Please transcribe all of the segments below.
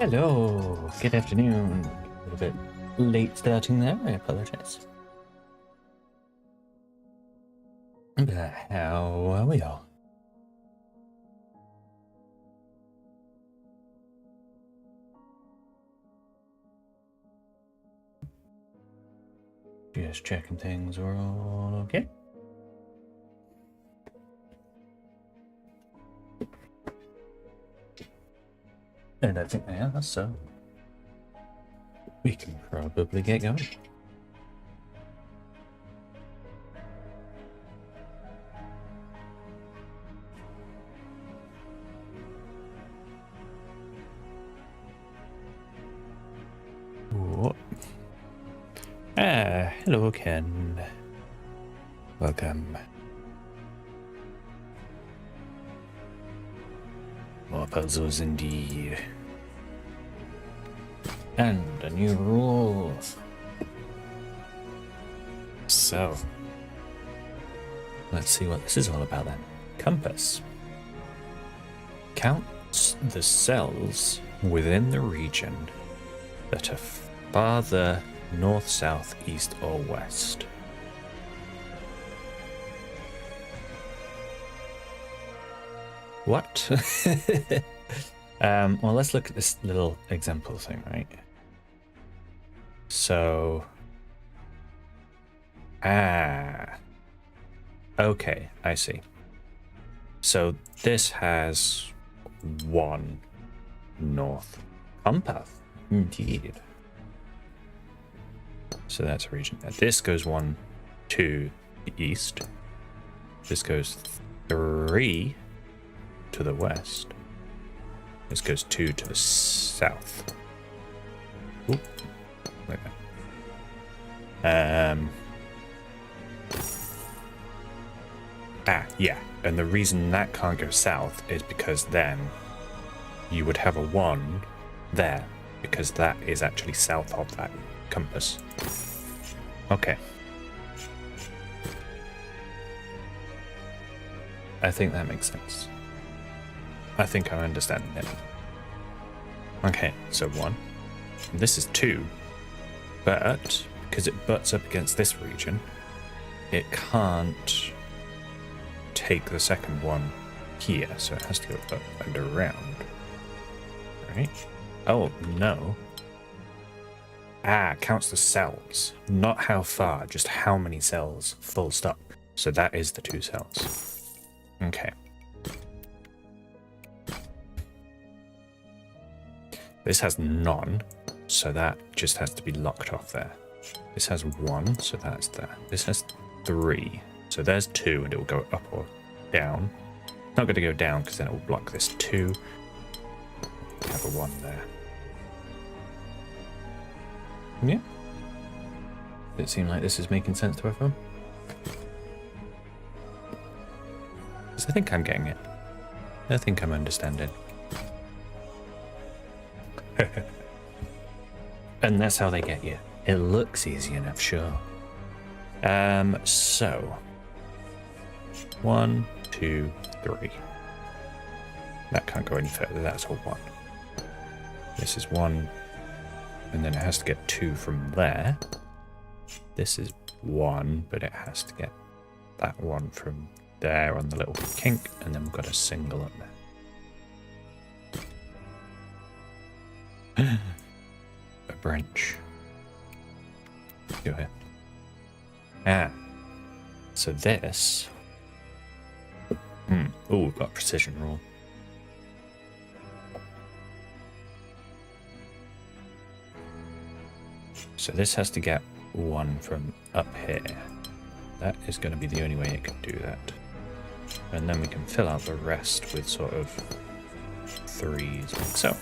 Hello, good afternoon. A little bit late starting there, I apologize. But how are we all? Just checking things are all okay. And I think they are, so we can probably get going. Whoa. Hello Ken. Welcome. More puzzles indeed. And a new rule. So, let's see what this is all about then. Compass. Counts the cells within the region that are farther north, south, east, or west. What? Well, let's look at this little example thing, right? So, okay, I see. So this has one north compass, indeed. So that's a region. This goes 1 to the east. This goes 3 to the west. This goes 2 to the south. Oop. Like that. Yeah. And the reason that can't go south is because then you would have a 1 there, because that is actually south of that compass. Okay. I think that makes sense. I think I understand it. Okay, so 1. This is 2. But, because it butts up against this region, it can't take the second one here, so it has to go up and around. Right? Oh, no. Counts the cells. Not how far, just how many cells, full stop. So that is the 2 cells. Okay. This has none, so that just has to be locked off there. This has 1, so that's there. This has 3, so there's 2, and it will go up or down. It's not going to go down because then it will block this 2. Have a 1 there. Yeah. Does it seem like this is making sense to everyone? Because I think I'm getting it. I think I'm understanding. And that's how they get you. It looks easy enough, sure. So 1, 2, 3. That can't go any further. That's all 1. This is 1, and then it has to get 2 from there. This is 1, but it has to get that 1 from there on the little kink, and then we've got a single up there. A branch. Go ahead. Ah. So this. Oh, we've got precision rule. So this has to get 1 from up here. That is going to be the only way it can do that. And then we can fill out the rest with sort of 3s like so.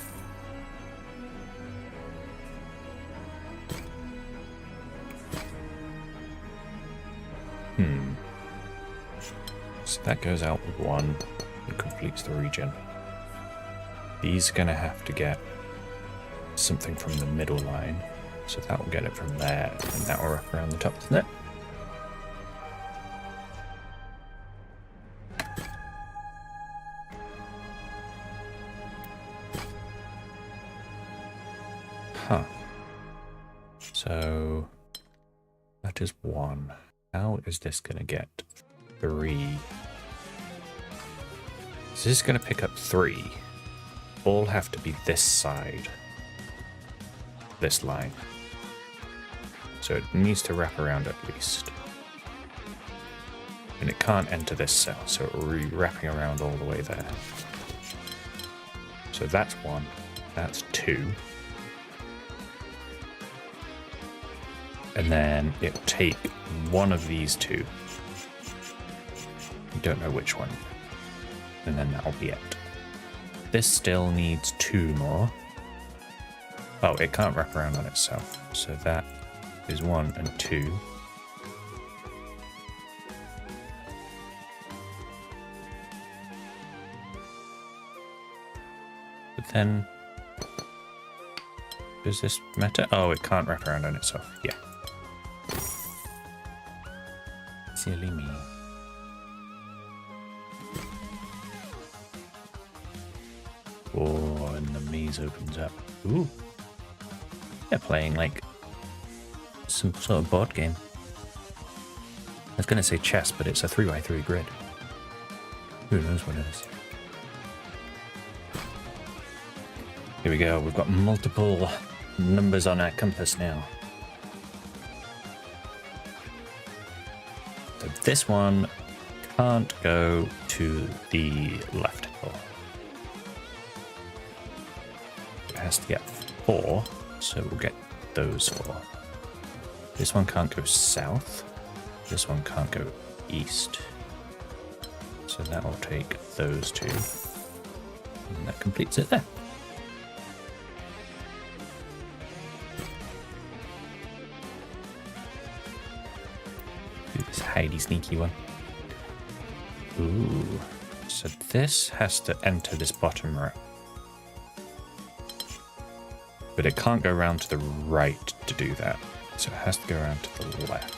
So that goes out with 1. It completes the regen. These are going to have to get something from the middle line. So that will get it from there, and that will wrap around the top, isn't it? Huh. So that is 1. How is this going to get 3? Is this going to pick up 3? All have to be this side. This line. So it needs to wrap around at least. And it can't enter this cell, so it will be wrapping around all the way there. So that's 1. That's 2. And then it'll take one of these 2. I don't know which one. And then that'll be it. This still needs 2 more. Oh, it can't wrap around on itself. So that is 1 and 2. But then, does this matter? Oh, it can't wrap around on itself. Yeah. Silly me. Oh, and the maze opens up. Ooh. They're playing like some sort of board game. I was going to say chess, but it's a 3x3 grid. Who knows what it is? Here we go. We've got multiple numbers on our compass now. So this one can't go to the left at all. It has to get 4, so we'll get those 4. This one can't go south. This one can't go east. So that will take those 2. And that completes it there. Do this hidey sneaky one. Ooh. So this has to enter this bottom row. But it can't go around to the right to do that. So it has to go around to the left.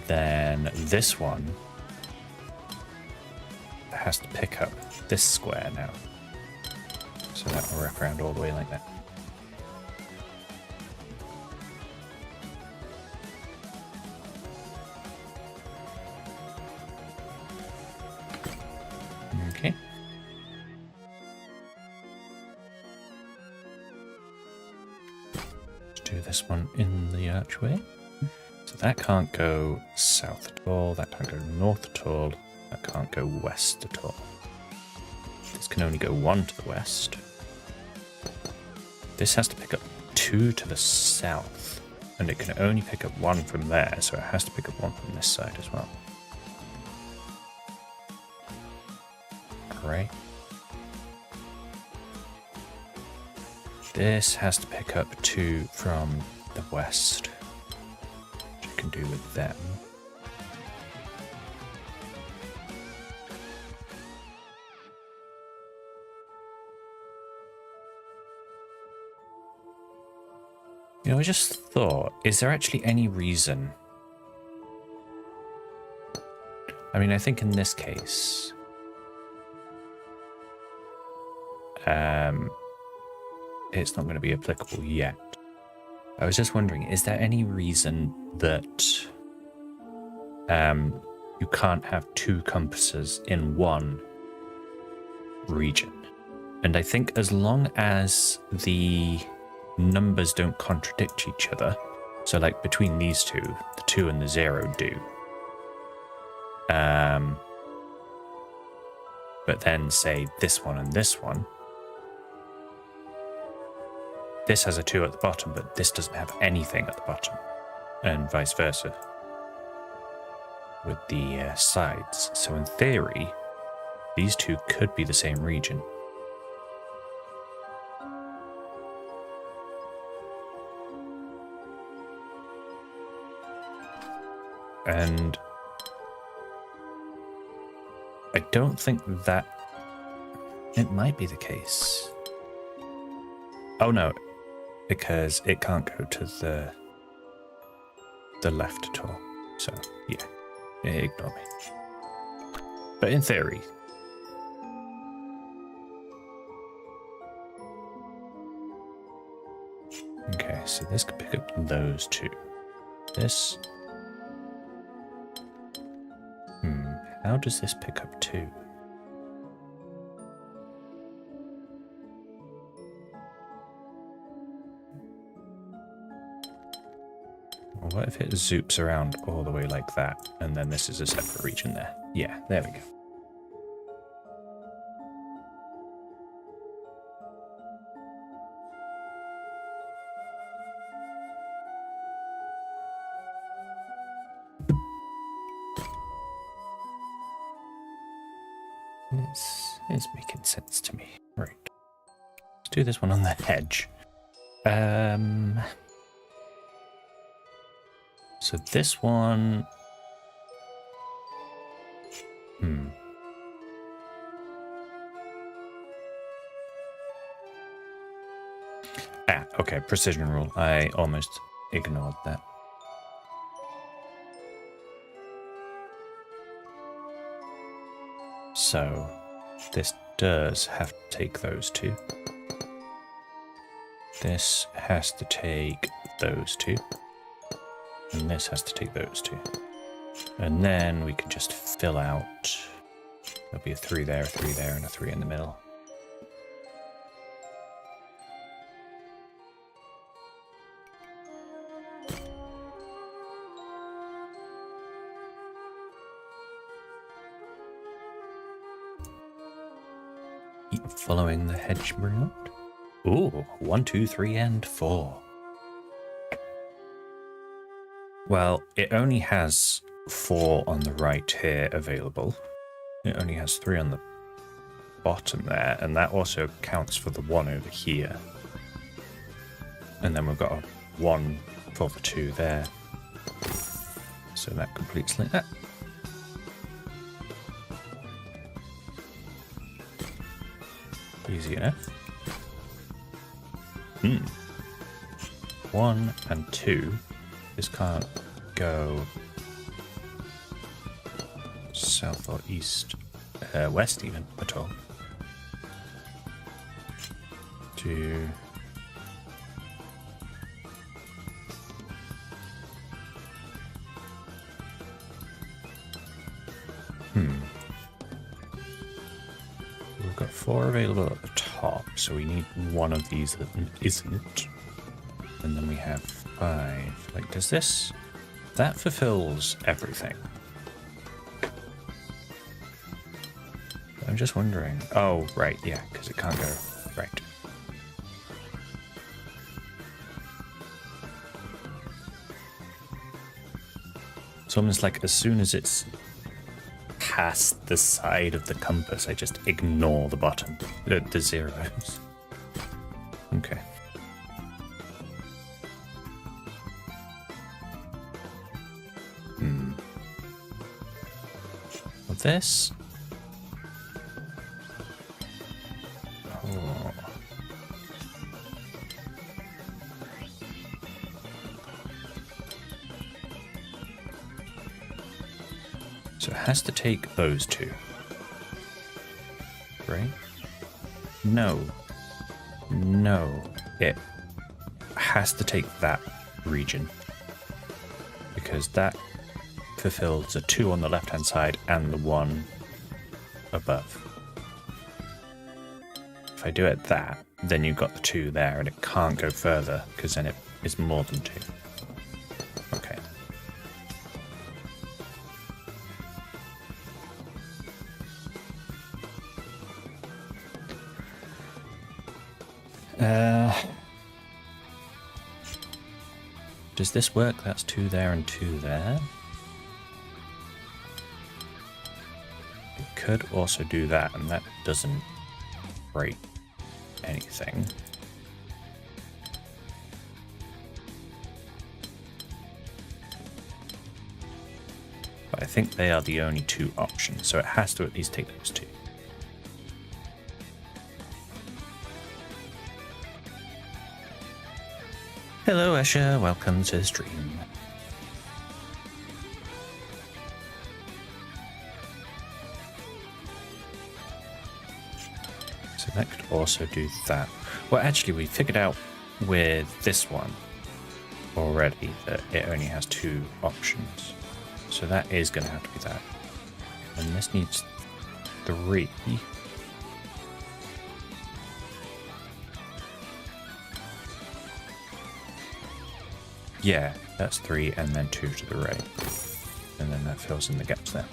Then this one has to pick up this square now. So that will wrap around all the way like that. Okay. Let's do this one in the archway. So that can't go south at all, that can't go north at all. That can't go west at all. This can only go 1 to the west. This has to pick up 2 to the south. And it can only pick up 1 from there, so it has to pick up 1 from this side as well. Great. This has to pick up 2 from the west, which I can do with them. You know, I just thought, is there actually any reason? I mean, I think in this case, it's not going to be applicable yet. I was just wondering, is there any reason that you can't have 2 compasses in one region? And I think as long as the numbers don't contradict each other, so like between these two, the 2 and the 0 do. But then say this one and this one, this has a 2 at the bottom, but this doesn't have anything at the bottom, and vice versa with the sides. So in theory, these 2 could be the same region. And I don't think that it might be the case. Oh no, because it can't go to the left at all. So yeah, ignore me. But in theory, okay, so this could pick up those 2. This. How does this pick up 2? Well, what if it zoops around all the way like that, and then this is a separate region there? Yeah, there we go. It's making sense to me. Right. Let's do this one on the hedge. So this one... okay, precision rule. I almost ignored that. So this does have to take those 2. This has to take those 2. And this has to take those 2. And then we can just fill out. There'll be a 3 there, a 3 there, and a 3 in the middle. Following the hedge route. Ooh, 1, 2, 3, and 4. Well, it only has 4 on the right here available. It only has 3 on the bottom there, and that also counts for the 1 over here. And then we've got a 1 for the 2 there. So that completes like that. Easy enough. 1 and 2. This can't go south or east, west even at all. 2. We've got 4 available at the top, so we need 1 of these that isn't. And then we have 5. Like, does this? That fulfills everything. I'm just wondering. Oh, right, yeah, because it can't go. Right. It's almost like as soon as it's past the side of the compass, I just ignore the bottom, the zeros. Okay. Well, this. Oh. So it has to take those two. Right? No. No. It has to take that region. Because that fulfills the 2 on the left-hand side and the 1 above. If I do it that, then you've got the 2 there and it can't go further because then it is more than 2. Okay. Does this work? That's 2 there and 2 there. It could also do that, and that doesn't break anything. But I think they are the only 2 options, so it has to at least take those 2. Hello Escher, welcome to the stream. So that could also do that. Well, actually we figured out with this one already that it only has 2 options. So that is going to have to be that. And this needs 3. Yeah, that's 3 and then 2 to the right. And then that fills in the gaps there.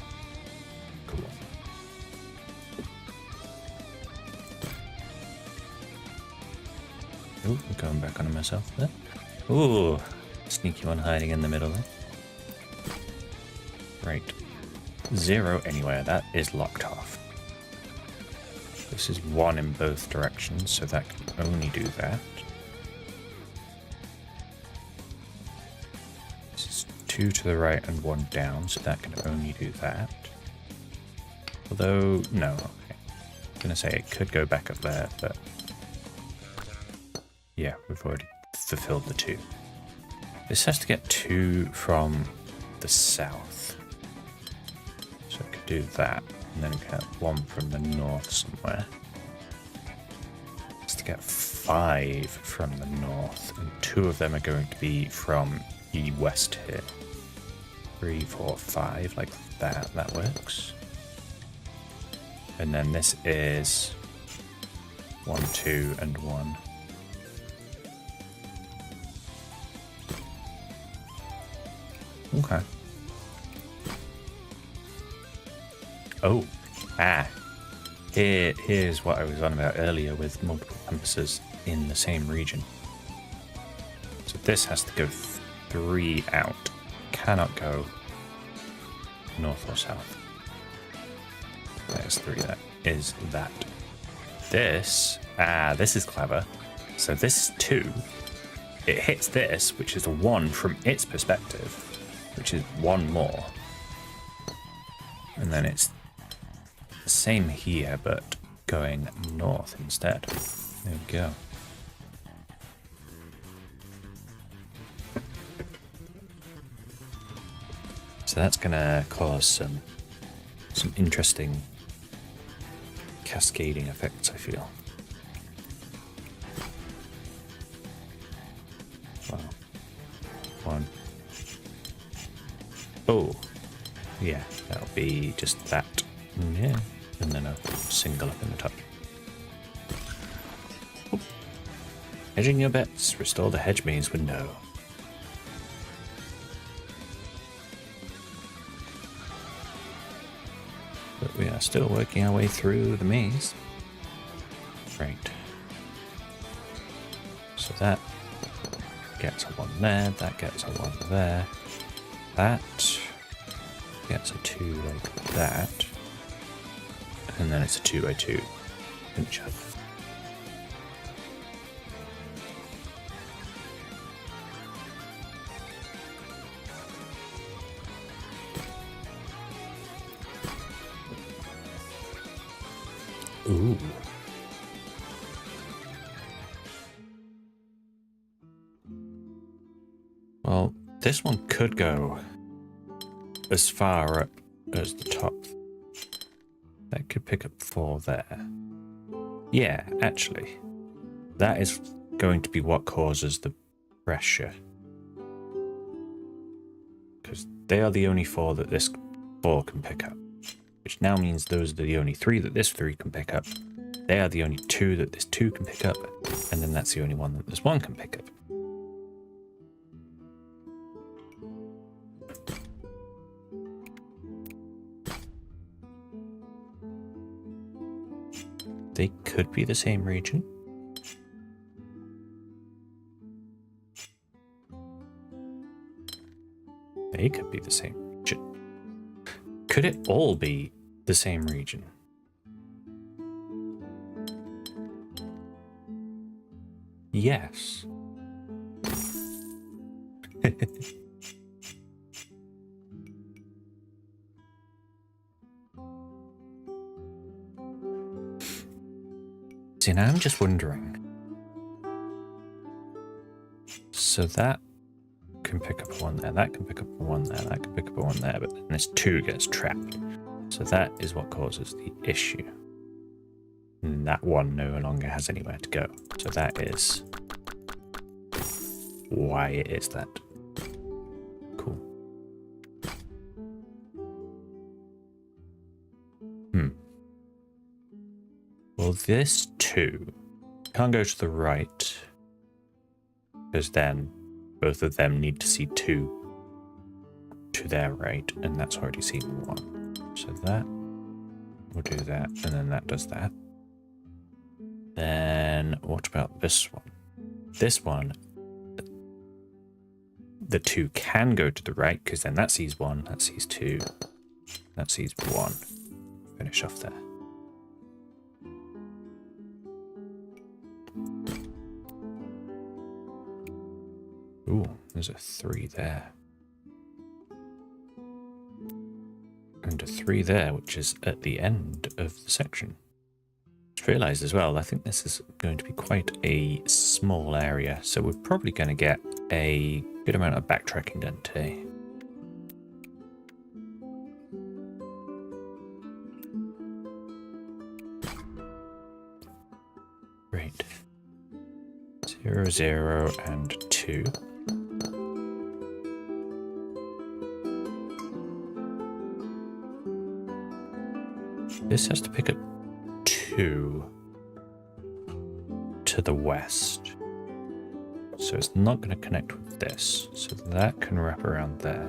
Cool. Oh, I'm going back on myself there. Ooh, sneaky one hiding in the middle there. Right. 0 anywhere, that is locked off. This is 1 in both directions, so that can only do that. 2 to the right and 1 down, so that can only do that. Although, no, okay. I'm going to say it could go back up there, but yeah, we've already fulfilled the 2. This has to get 2 from the south. So it could do that, and then get 1 from the north somewhere. It has to get 5 from the north, and 2 of them are going to be from the west here. 3, 4, 5, like that. That works. And then this is 1, 2, and 1. Okay. Oh, here's what I was on about earlier with multiple compasses in the same region. So this has to go 3 out. Cannot go north or south. There's 3. That is that. This is clever. So this is 2. It hits this, which is a 1 from its perspective, which is 1 more. And then it's the same here, but going north instead. There we go. So that's going to cause some interesting cascading effects, I feel. Wow. 1. Oh, yeah, that'll be just that. Yeah, and then a single up in the top. Oop. Hedging your bets, restore the hedge maze window. But we are still working our way through the maze. Right. So that gets a 1 there, that gets a 1 there, that gets a 2 like that, and then it's a 2 by 2 pinch up. Ooh. Well, this one could go as far up as the top. That could pick up 4 there. Yeah, actually, that is going to be what causes the pressure. Because they are the only 4 that this 4 can pick up. Which now means those are the only 3 that this 3 can pick up. They are the only 2 that this 2 can pick up. And then that's the only one that this 1 can pick up. They could be the same region. They could be the same region. Could it all be the same region? Yes. See, now I'm just wondering. So that can pick up a 1 there, that can pick up a 1 there, that can pick up a 1 there, but then this 2 gets trapped. So that is what causes the issue. And that 1 no longer has anywhere to go. So that is why it is that. Cool. Well, this 2 can't go to the right, because then both of them need to see 2 to their right, and that's already seen 1. So that will do that, and then that does that. Then what about this one? This one, the 2 can go to the right, because then that sees 1, that sees 2, that sees 1. Finish off there. Ooh, there's a 3 there. And a 3 there, which is at the end of the section. Just realised as well, I think this is going to be quite a small area, so we're probably going to get a good amount of backtracking done today. Great. 0, 0, and 2. This has to pick up 2 to the west. So it's not going to connect with this. So that can wrap around there.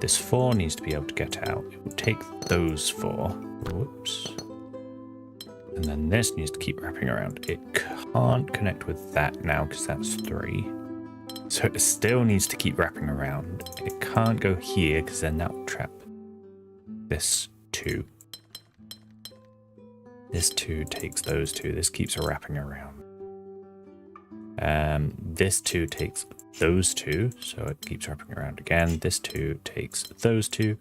This 4 needs to be able to get out. It will take those 4. Whoops. And then this needs to keep wrapping around. It can't connect with that now because that's 3. So it still needs to keep wrapping around. It can't go here because then that will trap this 2. This 2 takes those 2. This keeps wrapping around. This 2 takes those 2, so it keeps wrapping around again. This 2 takes those 2,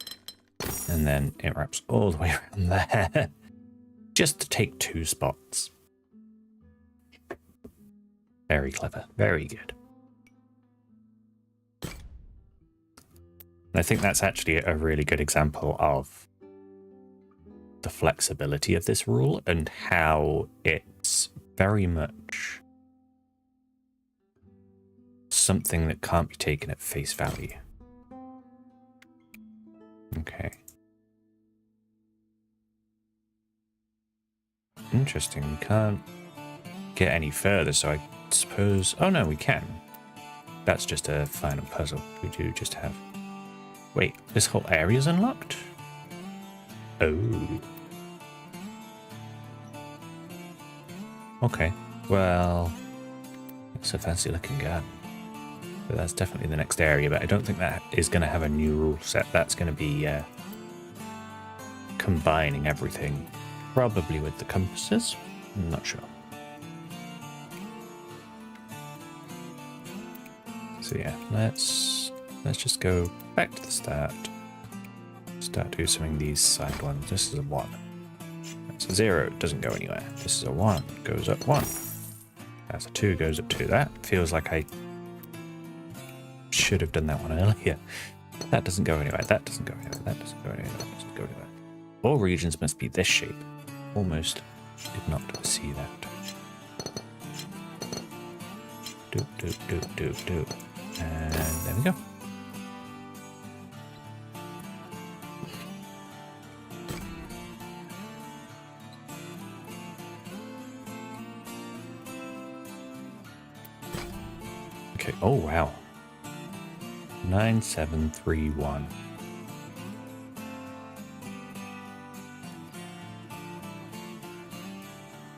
and then it wraps all the way around there. Just to take 2 spots. Very clever. Very good. And I think that's actually a really good example of the flexibility of this rule and how it's very much something that can't be taken at face value. Okay. Interesting. We can't get any further, so I suppose... Oh, no, we can. That's just a final puzzle. We do just have... Wait, this whole area's unlocked? Oh. Okay. Well, it's a fancy looking gun. But that's definitely the next area, but I don't think that is going to have a new rule set. That's going to be combining everything, probably with the compasses. I'm not sure. So yeah, let's just go back to the start. Start doing some of these side ones. This is a 1. That's a 0, it doesn't go anywhere. This is a 1, goes up 1. That's a 2, goes up 2. That feels like I should have done that one earlier. That doesn't go anywhere. That doesn't go anywhere. That doesn't go anywhere. That doesn't go anywhere. All regions must be this shape. Almost did not see that. Do. And there we go. Okay, oh wow. 9731.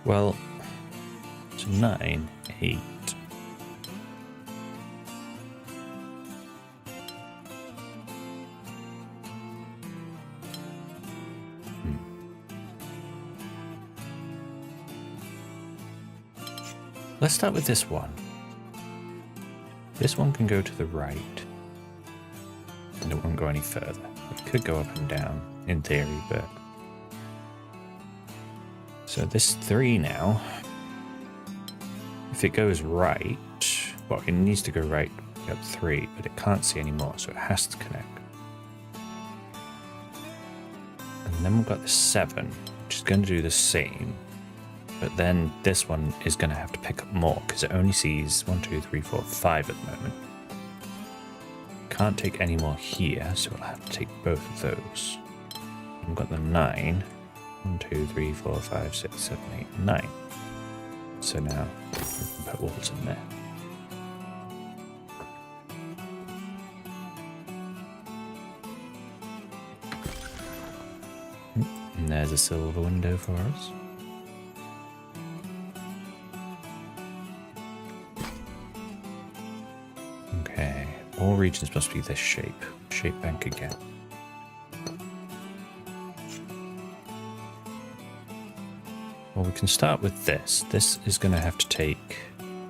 Well, it's 9, 8. Let's start with this one. This one can go to the right, and it won't go any further. It could go up and down, in theory, but... So this 3 now, if it goes right, well, it needs to go right up 3, but it can't see anymore, so it has to connect. And then we've got the 7, which is going to do the same. But then this one is going to have to pick up more because it only sees 1, 2, 3, 4, 5 at the moment. Can't take any more here, so we'll have to take both of those. And we've got the 9. 1, 2, 3, 4, 5, 6, 7, 8, 9. So now we can put walls in there. And there's a silver window for us. Okay, all regions must be this shape. Shape bank again. Well, we can start with this. This is going to have to take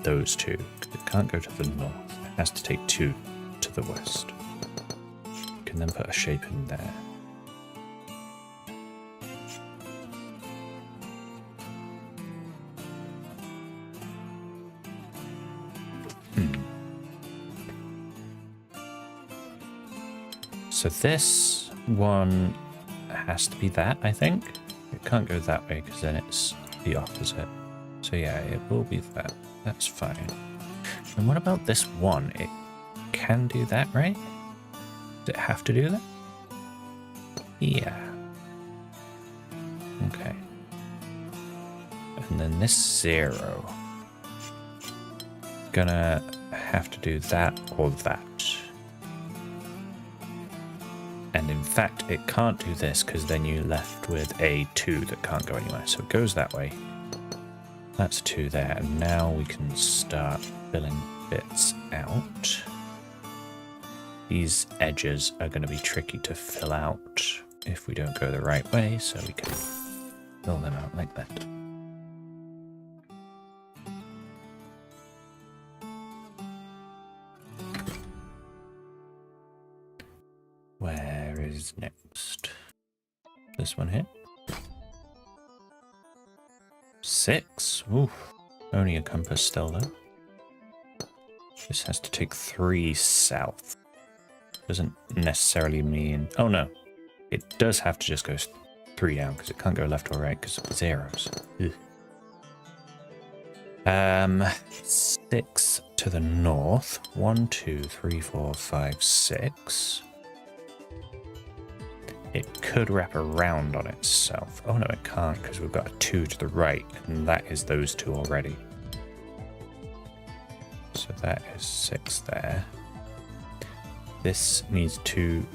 those 2. It can't go to the north. It has to take 2 to the west. We can then put a shape in there. So this one has to be that, I think. It can't go that way because then it's the opposite. So yeah, it will be that. That's fine. And what about this one? It can do that, right? Does it have to do that? Yeah. Okay. And then this 0. Gonna have to do that or that. And in fact, it can't do this because then you're left with a 2 that can't go anywhere. So it goes that way. That's 2 there. And now we can start filling bits out. These edges are going to be tricky to fill out if we don't go the right way. So we can fill them out like that. Where is next? This one here. 6. Oof. Only a compass still though. This has to take 3 south. Doesn't necessarily mean... Oh no. It does have to just go 3 down because it can't go left or right because of the zeros. Ugh. 6 to the north. 1, 2, 3, 4, 5, 6. It could wrap around on itself. Oh no, it can't because we've got a 2 to the right, and that is those 2 already. So that is 6 there. This needs 2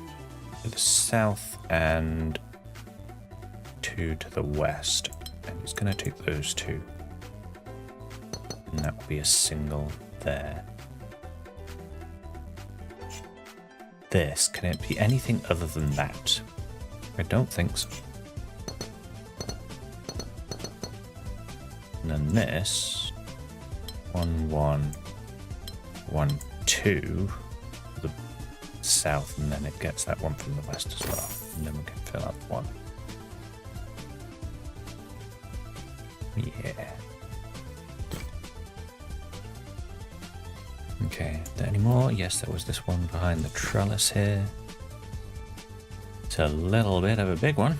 to the south and 2 to the west. And it's going to take those 2. And that will be a single there. This, can it be anything other than that? I don't think so. And then this, 1, 1, 1, 2, the south, and then it gets that one from the west as well. And then we can fill up one. Yeah. Okay, are there any more? Yes, there was this one behind the trellis here. It's a little bit of a big one.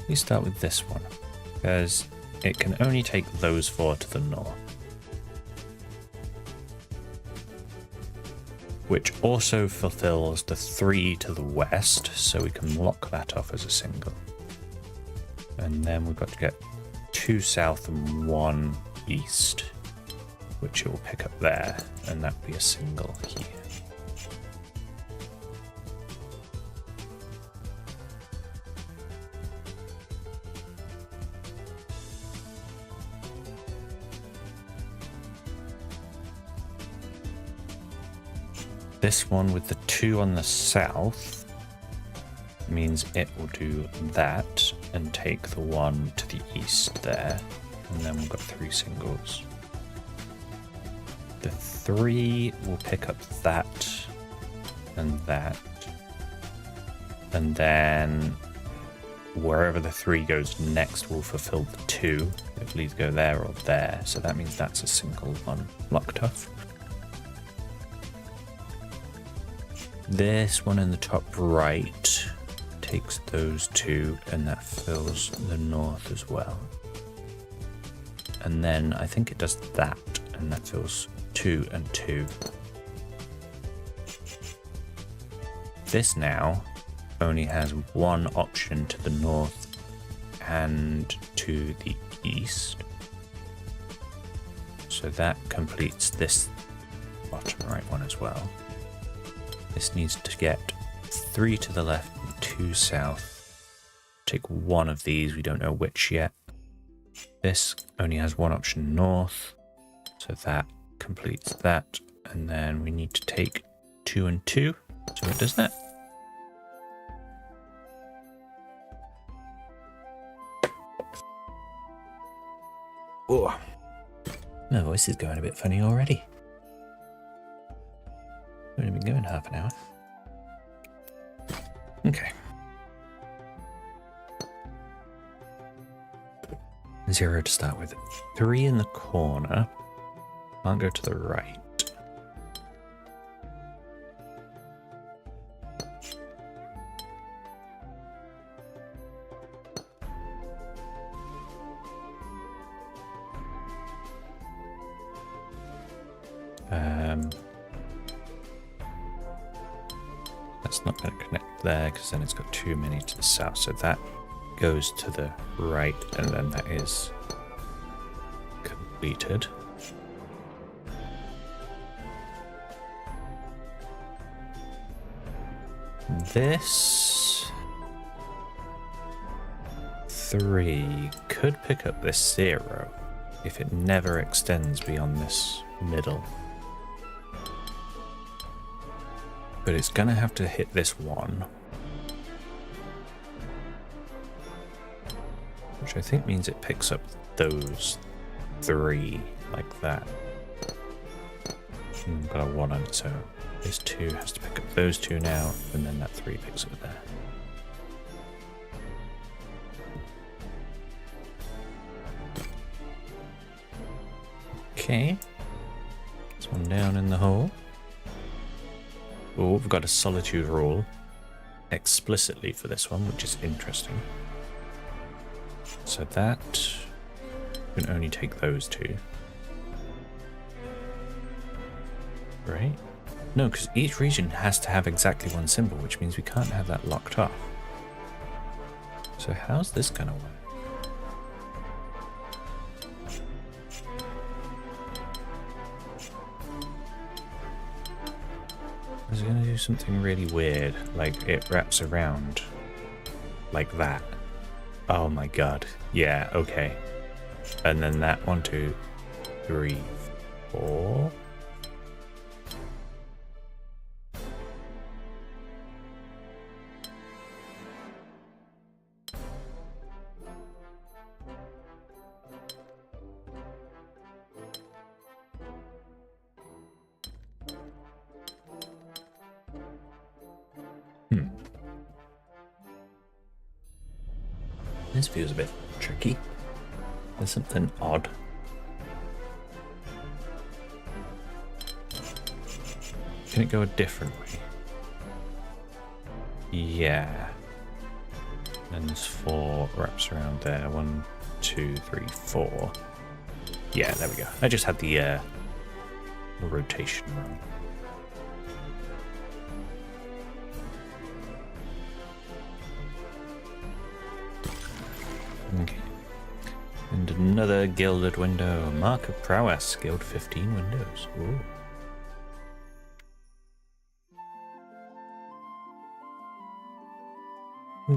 We start with this one, because it can only take those 4 to the north. Which also fulfills the 3 to the west, so we can lock that off as a single. And then we've got to get 2 south and 1 east, which it will pick up there, and that will be a single here. This one with the 2 on the south means it will do that and take the 1 to the east there, and then we've got 3 singles. The 3 will pick up that and that, and then wherever the 3 goes next will fulfill the 2. It will either go there or there, so that means that's a single one locked off. This one in the top right takes those 2, and that fills the north as well. And then I think it does that, and that fills 2 and 2. This now only has 1 option to the north and to the east. So that completes this bottom right one as well. This needs to get 3 to the left and 2 south. Take one of these, we don't know which yet. This only has 1 option north, so that completes that. And then we need to take 2 and 2, so it does that. Oh, my voice is going a bit funny already. We've only been going half an hour. Okay. 0 to start with. 3 in the corner. Can't go to the right. That's not going to connect there because then it's got too many to the south. So that goes to the right, and then that is completed. This 3 could pick up this 0 if it never extends beyond this middle. But it's going to have to hit this 1. Which I think means it picks up those 3 like that. And got a 1 on it, so this 2 has to pick up those 2 now, and then that 3 picks up there. Okay. This one down in the hole. Oh, we've got a solitude rule explicitly for this one, which is interesting. So that can only take those 2. Right? No, because each region has to have exactly 1 symbol, which means we can't have that locked off. So how's this gonna work? Is it going to do something really weird, like it wraps around like that, Oh my god. Yeah, okay. And then that 1, 2, 3, 4. This feels a bit tricky. There's something odd. Can it go a different way? Yeah. And there's 4 wraps around there. 1, 2, 3, 4. Yeah, there we go. I just had the rotation wrong. Okay. And another gilded window. Mark of prowess. Guild 15 windows. Ooh.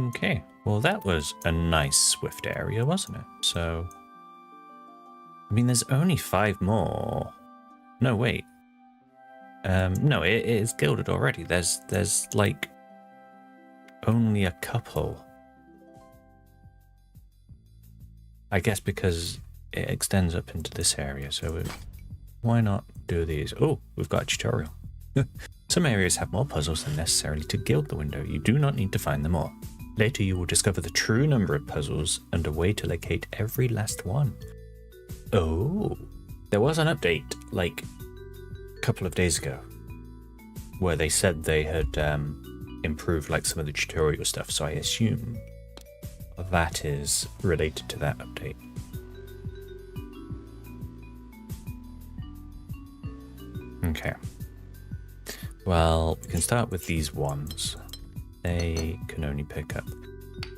Okay. Well, that was a nice swift area, wasn't it? So, I mean, there's only 5 more. No, wait. No, it is gilded already. There's like only a couple. I guess because it extends up into this area, so why not do these? Oh, we've got a tutorial. Some areas have more puzzles than necessarily to gild the window. You do not need to find them all. Later you will discover the true number of puzzles and a way to locate every last one. Oh, there was an update like a couple of days ago where they said they had improved like some of the tutorial stuff, so I assume that is related to that update. Okay. Well, we can start with these ones. They can only pick up.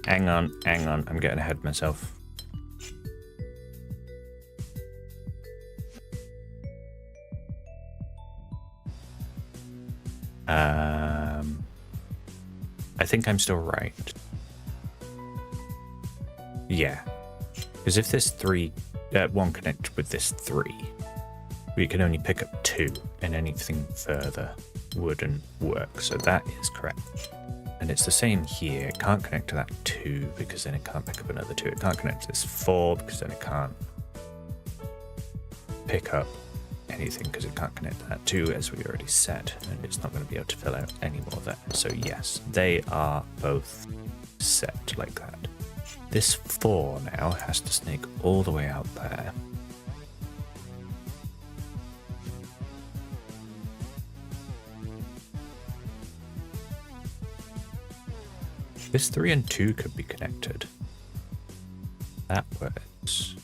Hang on, I'm getting ahead of myself. I think I'm still right. Yeah, because if this 1 connected with this 3, we can only pick up 2, and anything further wouldn't work. So that is correct. And it's the same here. It can't connect to that 2 because then it can't pick up another 2. It can't connect to this 4 because then it can't pick up anything because it can't connect to that 2, as we already said, and it's not going to be able to fill out any more there. So yes, they are both set like that. This 4 now has to snake all the way out there. This 3 and 2 could be connected. That works.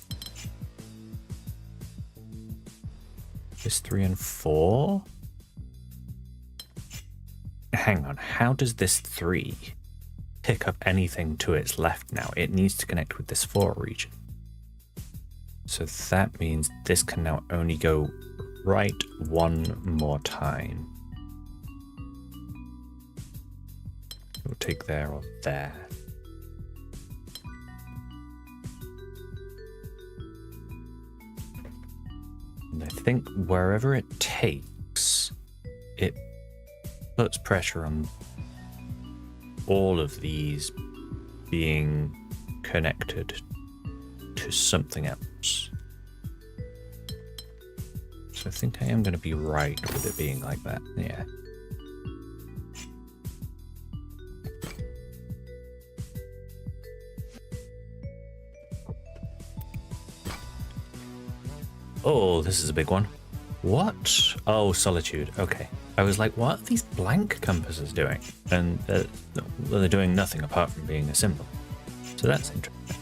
This 3 and 4? Hang on, how does this 3 pick up anything to its left now? It needs to connect with this 4 region. So that means this can now only go right 1 more time. We'll take there or there. And I think wherever it takes, it puts pressure on all of these being connected to something else. So I think I am going to be right with it being like that. Yeah. Oh, this is a big one. What? Oh, solitude. Okay. I was like, what are these blank compasses doing? And they're doing nothing apart from being a symbol. So that's interesting.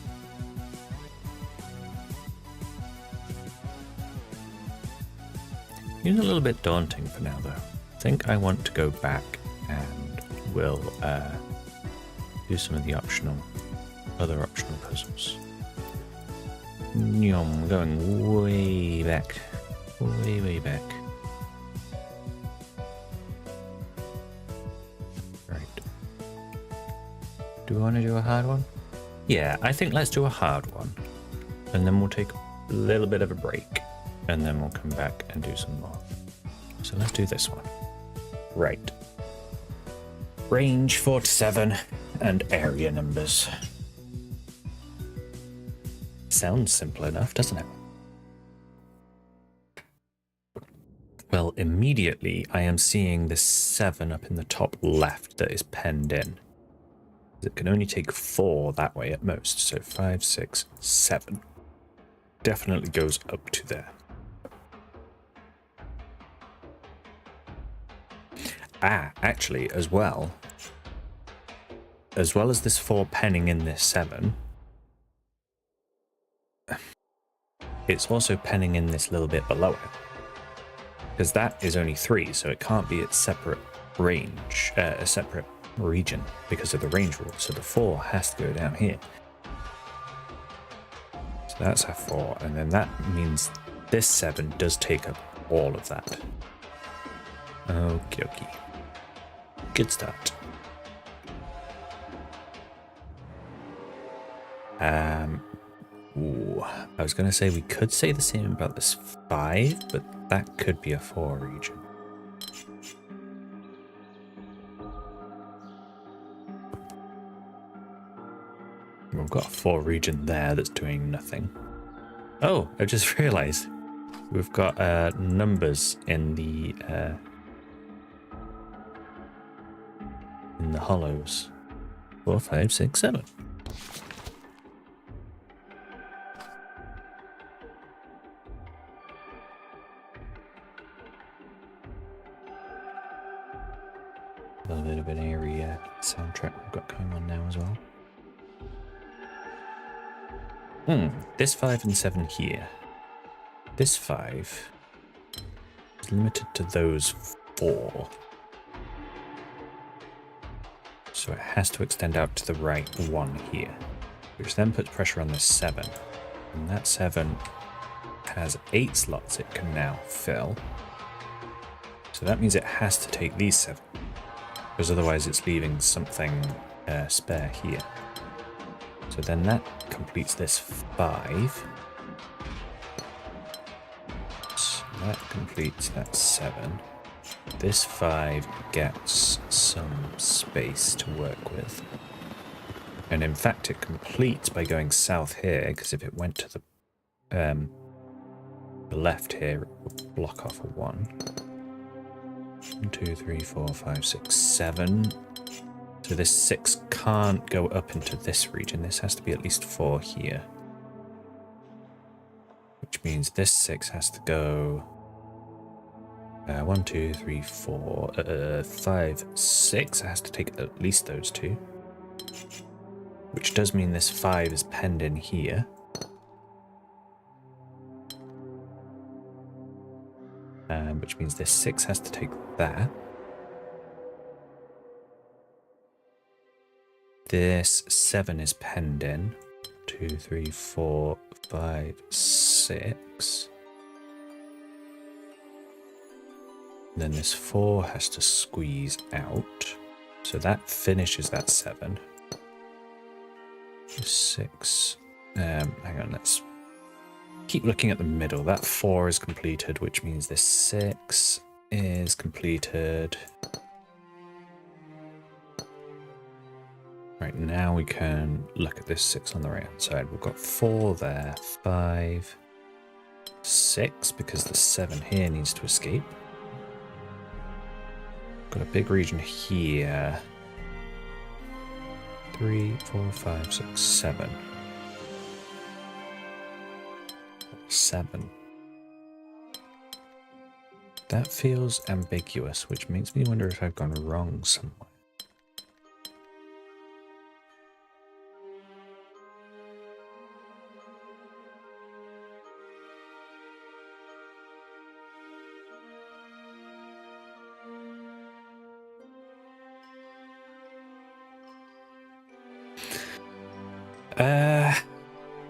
It's a little bit daunting for now, though. I think I want to go back and we'll do some of the other optional puzzles. I'm going way back. Way back. Right. Do we want to do a hard one? Yeah, I think let's do a hard one. And then we'll take a little bit of a break. And then we'll come back and do some more. So let's do this one. Right. Range 4 to 7 and area numbers. Sounds simple enough, doesn't it? Well, immediately I am seeing this 7 up in the top left that is penned in. It can only take 4 that way at most, so 5, 6, 7. Definitely goes up to there. Ah, actually, as well as this 4 penning in this 7, it's also penning in this little bit below it. Because that is only 3, so it can't be its separate range, a separate region because of the range rule. So the 4 has to go down here. So that's our 4, and then that means this 7 does take up all of that. Okie dokie. Good start. Ooh, I was going to say we could say the same about this 5, but that could be a 4 region. We've got a 4 region there that's doing nothing. Oh, I just realized we've got numbers in the hollows. 4, 5, 6, 7. A little bit of an area soundtrack we've got going on now as well. This 5 and 7 here. This 5 is limited to those 4. So it has to extend out to the right 1 here, which then puts pressure on this 7. And that 7 has 8 slots it can now fill. So that means it has to take these 7. Because otherwise it's leaving something spare here. So then that completes this 5. So that completes that 7. This 5 gets some space to work with. And in fact it completes by going south here, because if it went to the left here, it would block off a 1. 1, 2, 3, 4, 5, 6, 7. So this 6 can't go up into this region. This has to be at least 4 here. Which means this 6 has to go 1, 2, 3, 4, 5, 6. It has to take at least those 2. Which does mean this 5 is penned in here. Which means this 6 has to take that. This 7 is penned in. 2, 3, 4, 5, 6. And then this 4 has to squeeze out. So that finishes that 7. 6. Hang on, let's keep looking at the middle. That 4 is completed, which means this 6 is completed. Right, now we can look at this 6 on the right hand side. We've got 4 there, 5, 6, because the 7 here needs to escape. Got a big region here. 3, 4, 5, 6, 7. 7. That feels ambiguous, which makes me wonder if I've gone wrong somewhere.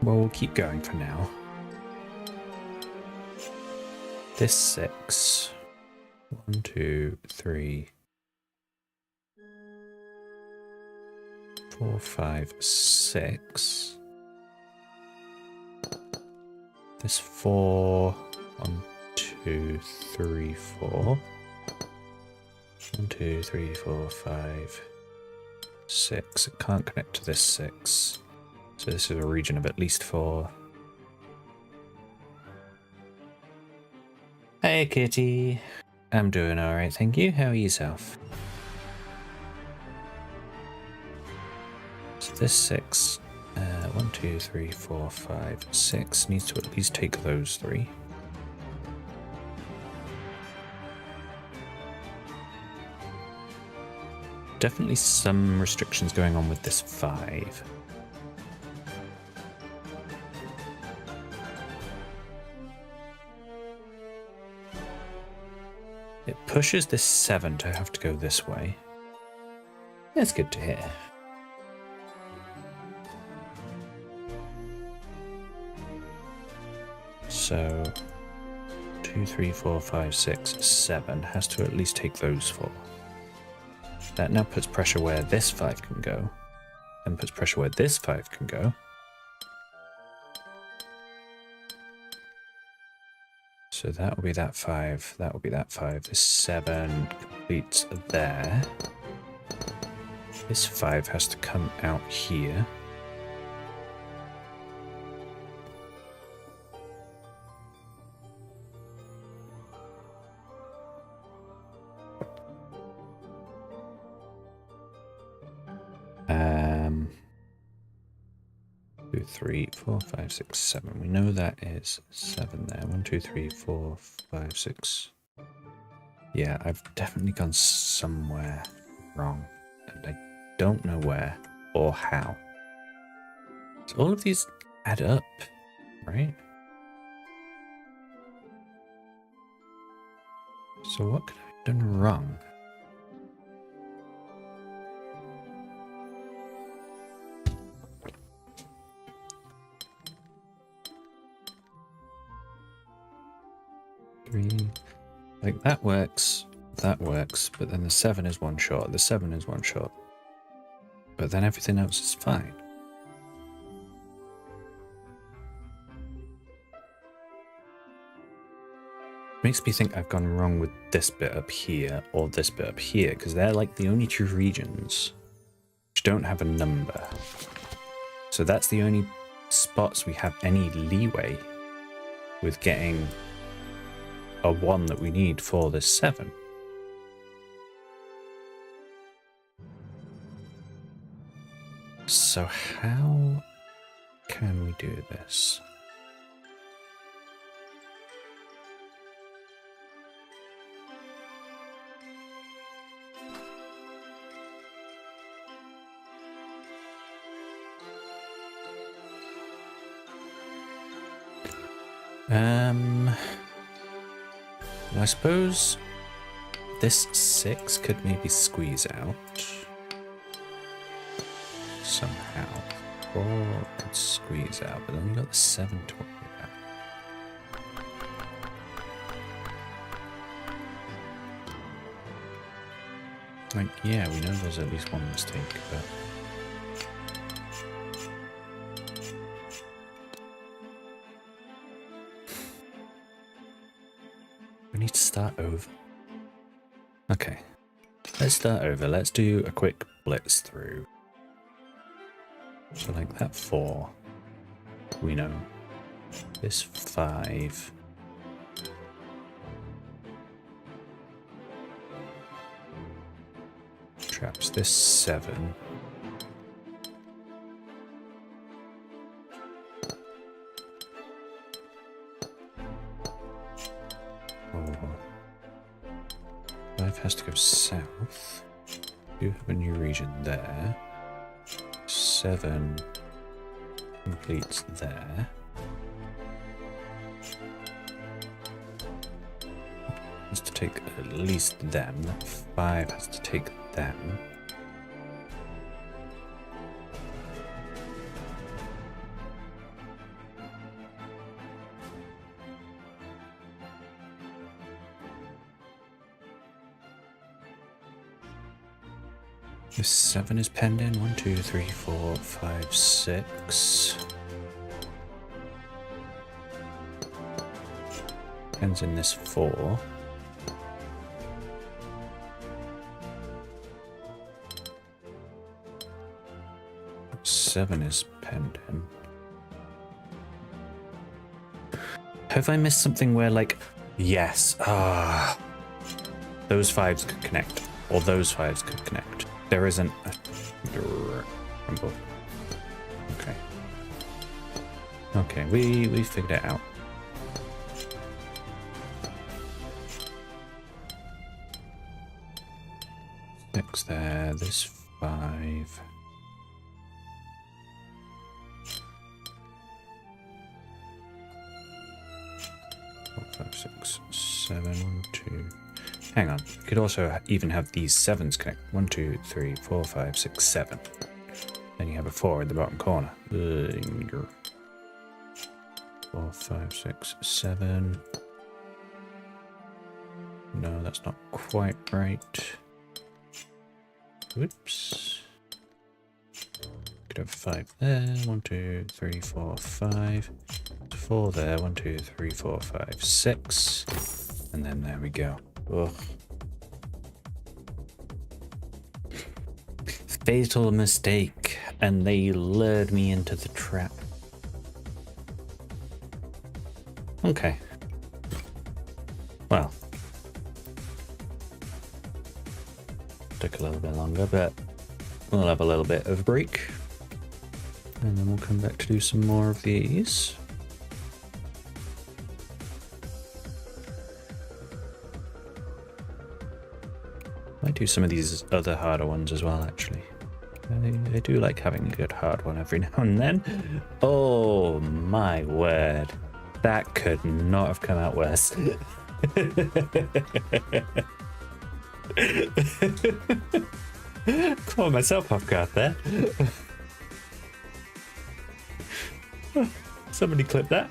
Well, we'll keep going for now. This 6. 1, 2, 3, 4, 5, 6. This 4, 1, 2, 3, 4. 1, 2, 3, 4, 5, 6. It can't connect to this 6. So this is a region of at least 4. Hey, kitty. I'm doing alright, thank you. How are yourself? So this 6, 1, 2, 3, 4, 5, 6 needs to at least take those 3. Definitely some restrictions going on with this 5. It pushes this 7 to have to go this way. That's good to hear. So 2, 3, 4, 5, 6, 7 has to at least take those 4. That now puts pressure where this 5 can go, and puts pressure where this 5 can go. So that will be that 5, that will be that 5. This 7 completes there. This 5 has to come out here. Two, 3, 4, 5, 6, 7. We know that is 7 there. 1, 2, 3, 4, 5, 6. Yeah, I've definitely gone somewhere wrong, and I don't know where or how. So all of these add up, right? So what could I have done wrong? Like that works, but then the 7 is one short, the 7 is one short. But then everything else is fine. Makes me think I've gone wrong with this bit up here or this bit up here, because they're like the only 2 regions which don't have a number. So that's the only spots we have any leeway with getting a 1 that we need for this 7. So how can we do this? I suppose this 6 could maybe squeeze out somehow, or could squeeze out, but then we got the 7 to worry about. Like, yeah, we know there's at least one mistake, but we need to start over. Okay, let's start over. Let's do a quick blitz through. So like that 4, we know. This 5. Traps this 7. Oh. 5 has to go south. You have a new region there. 7 completes there. Has to take at least them. That 5 has to take them. This 7 is penned in. 1, 2, 3, 4, 5, 6. Pens in this 4. Seven is penned in. Have I missed something where, like, yes, those 5s could connect, or those 5s could connect. There isn't a rumble. Okay. Okay, we figured it out. Six there, this 5. 5, 6, 7, 1, 2. Hang on. You could also even have these 7s connect. 1, 2, 3, 4, 5, 6, 7. Then you have a 4 in the bottom corner. 4, 5, 6, 7. No, that's not quite right. Whoops. Could have 5 there. 1, 2, 3, 4, 5. 4 there. 1, 2, 3, 4, 5, 6. And then there we go. Ugh. Fatal mistake. And they lured me into the trap. Okay. Well. Took a little bit longer, but we'll have a little bit of a break. And then we'll come back to do some more of these. Might do some of these other harder ones as well, actually. I do like having a good hard one every now and then. Oh my word. That could not have come out worse. Caught myself off guard there. Somebody clip that.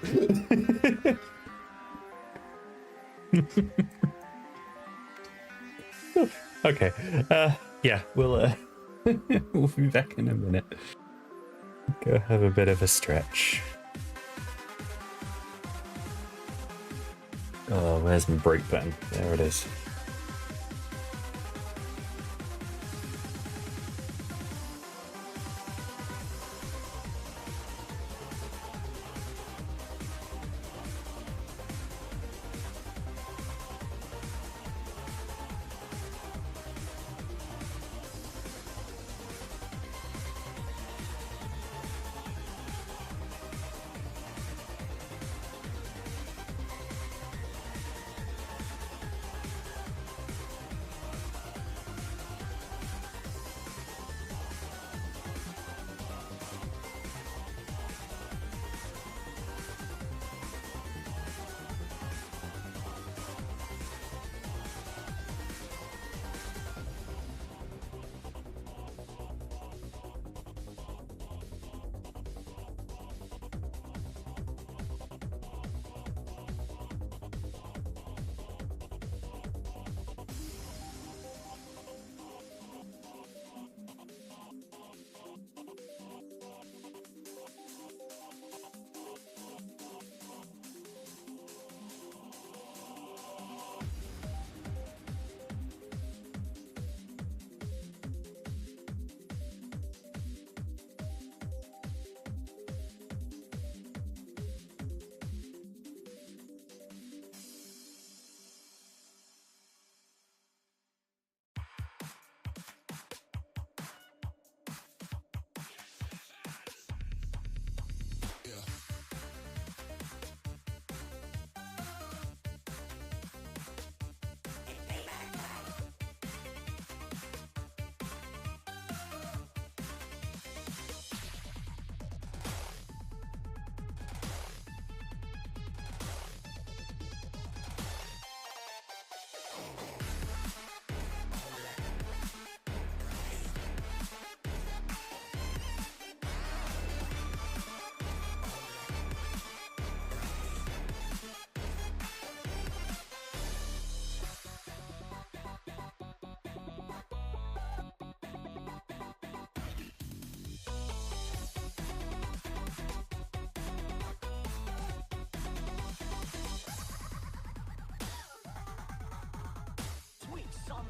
Okay. Yeah, we'll we'll be back in a minute. Go have a bit of a stretch. Oh, where's my break button? There it is.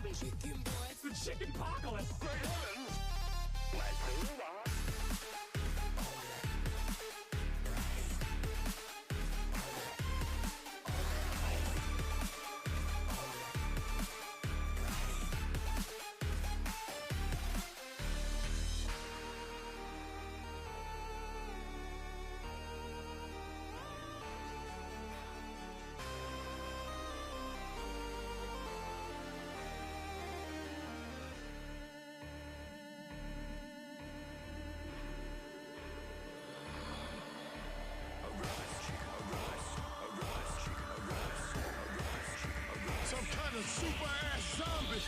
It's the chicken apocalypse! Great heavens! Let's move on! Some kind of super-ass zombie.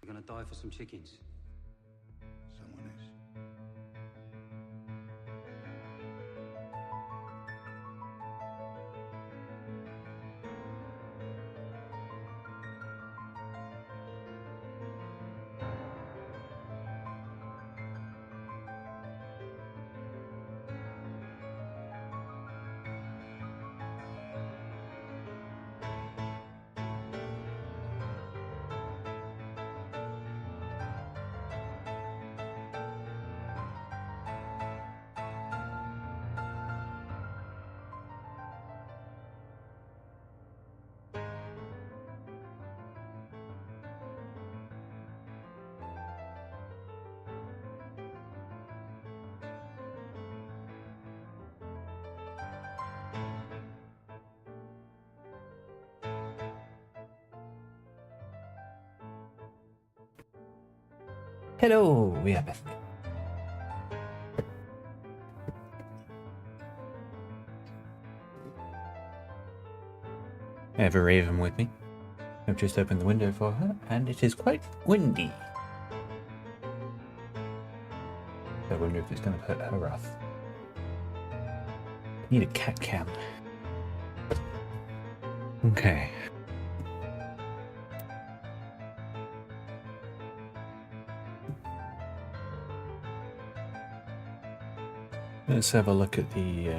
You're gonna die for some chickens. Someone is. Hello, we are back. I have a raven with me. I've just opened the window for her, and it is quite windy. I wonder if it's going to put her off. I need a cat cam. Okay. Let's have a look at the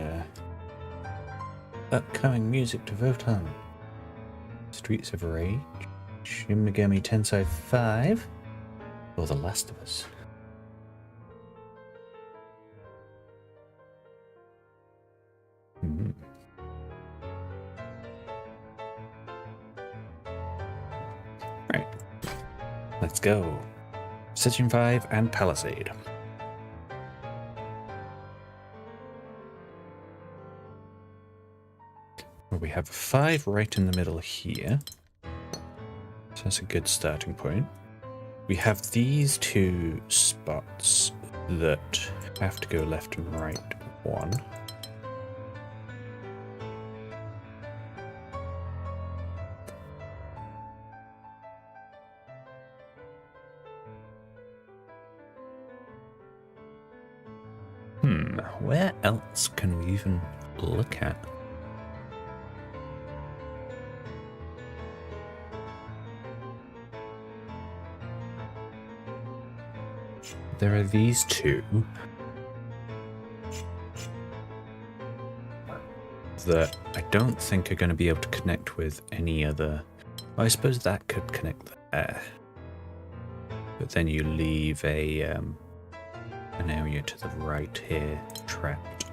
upcoming music to vote on. Streets of Rage, Shin Megami Tensei 5, or The Last of Us. Right. Let's go. Section 5 and Palisade. Well, we have a 5 right in the middle here. So that's a good starting point. We have these two spots that have to go left and right one. Where else can we even look at? There are these two that I don't think are going to be able to connect with any other. Well, I suppose that could connect there, but then you leave a an area to the right here trapped.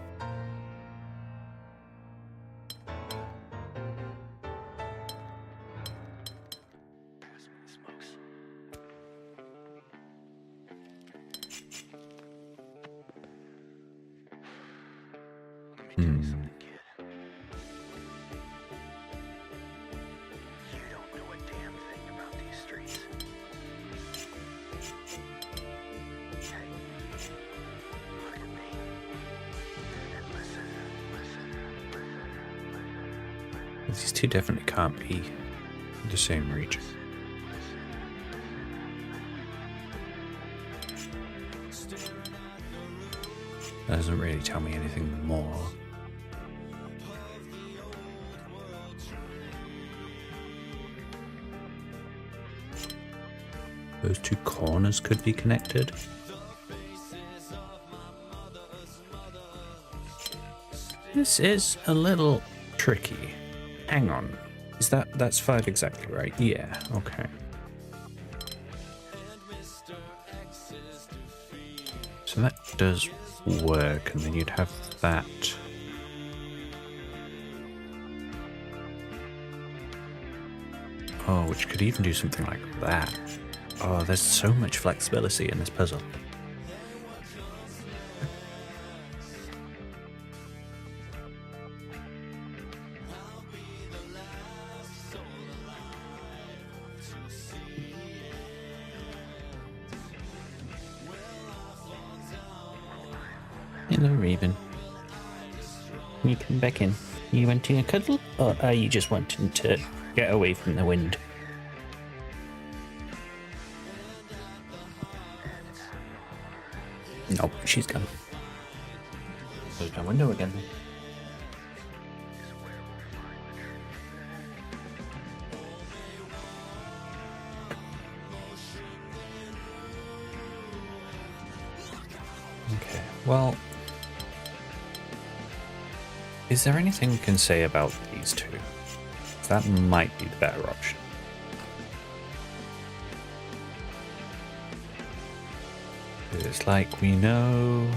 These two definitely can't be the same region. That doesn't really tell me anything more. Those two corners could be connected. This is a little tricky. Hang on. That's 5 exactly, right? Yeah, okay. So that does work, and then you'd have that. Oh, which could even do something like that. Oh, there's so much flexibility in this puzzle. Hello, Raven. You come back in. You wanting a cuddle, or are you just wanting to get away from the wind? Nope, she's gone. There's my window again. Okay, well, is there anything you can say about these two? That might be the better option. It's like we know.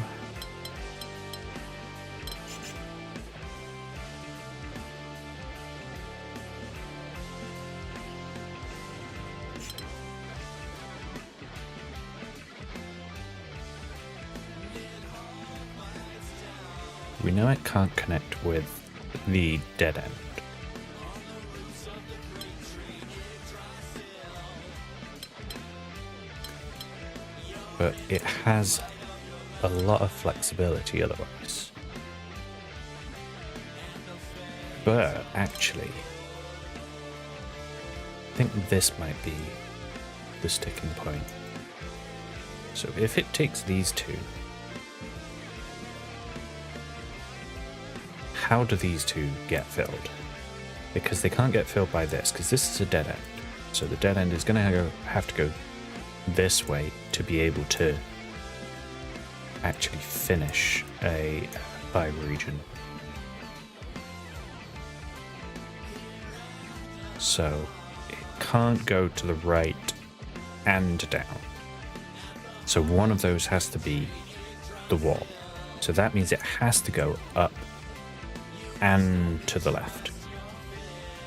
We know it can't connect with the dead end. But it has a lot of flexibility otherwise. But actually, I think this might be the sticking point. So if it takes these two, how do these two get filled? Because they can't get filled by this, because this is a dead end. So the dead end is going to have to go this way to be able to actually finish a bi-region. So it can't go to the right and down. So one of those has to be the wall. So that means it has to go up and to the left.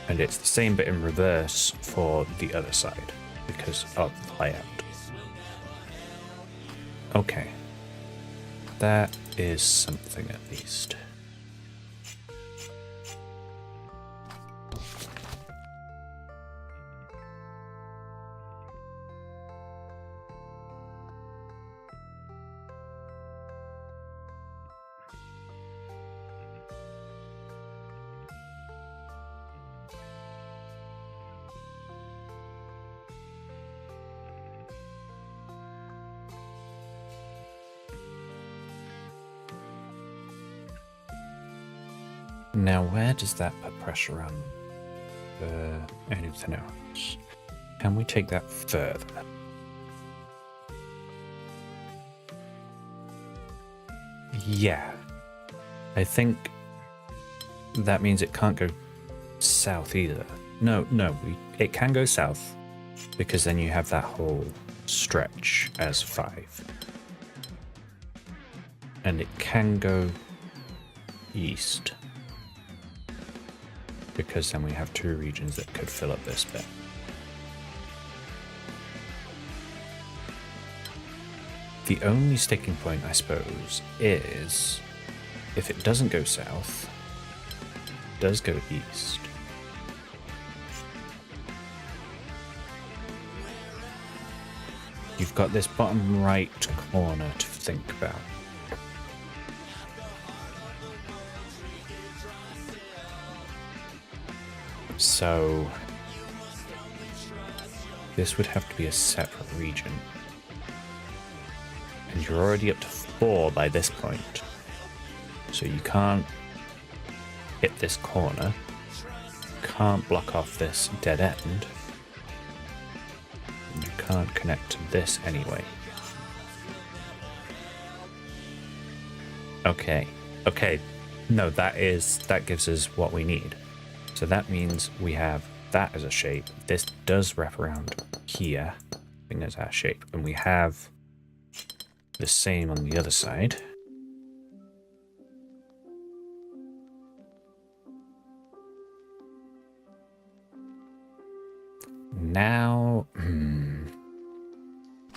And it's the same but in reverse for the other side because of the layout. Okay. That is something at least. Now, where does that put pressure on anything else? Can we take that further? Yeah. I think that means it can't go south either. No, it can go south because then you have that whole stretch as 5. And it can go east because then we have 2 regions that could fill up this bit. The only sticking point, I suppose, is if it doesn't go south, it does go east. You've got this bottom right corner to think about. So this would have to be a separate region. And you're already up to 4 by this point. So you can't hit this corner. Can't block off this dead end. And you can't connect to this anyway. Okay. Okay. No, that gives us what we need. So that means we have that as a shape. This does wrap around here, being as our shape. And we have the same on the other side. Now, I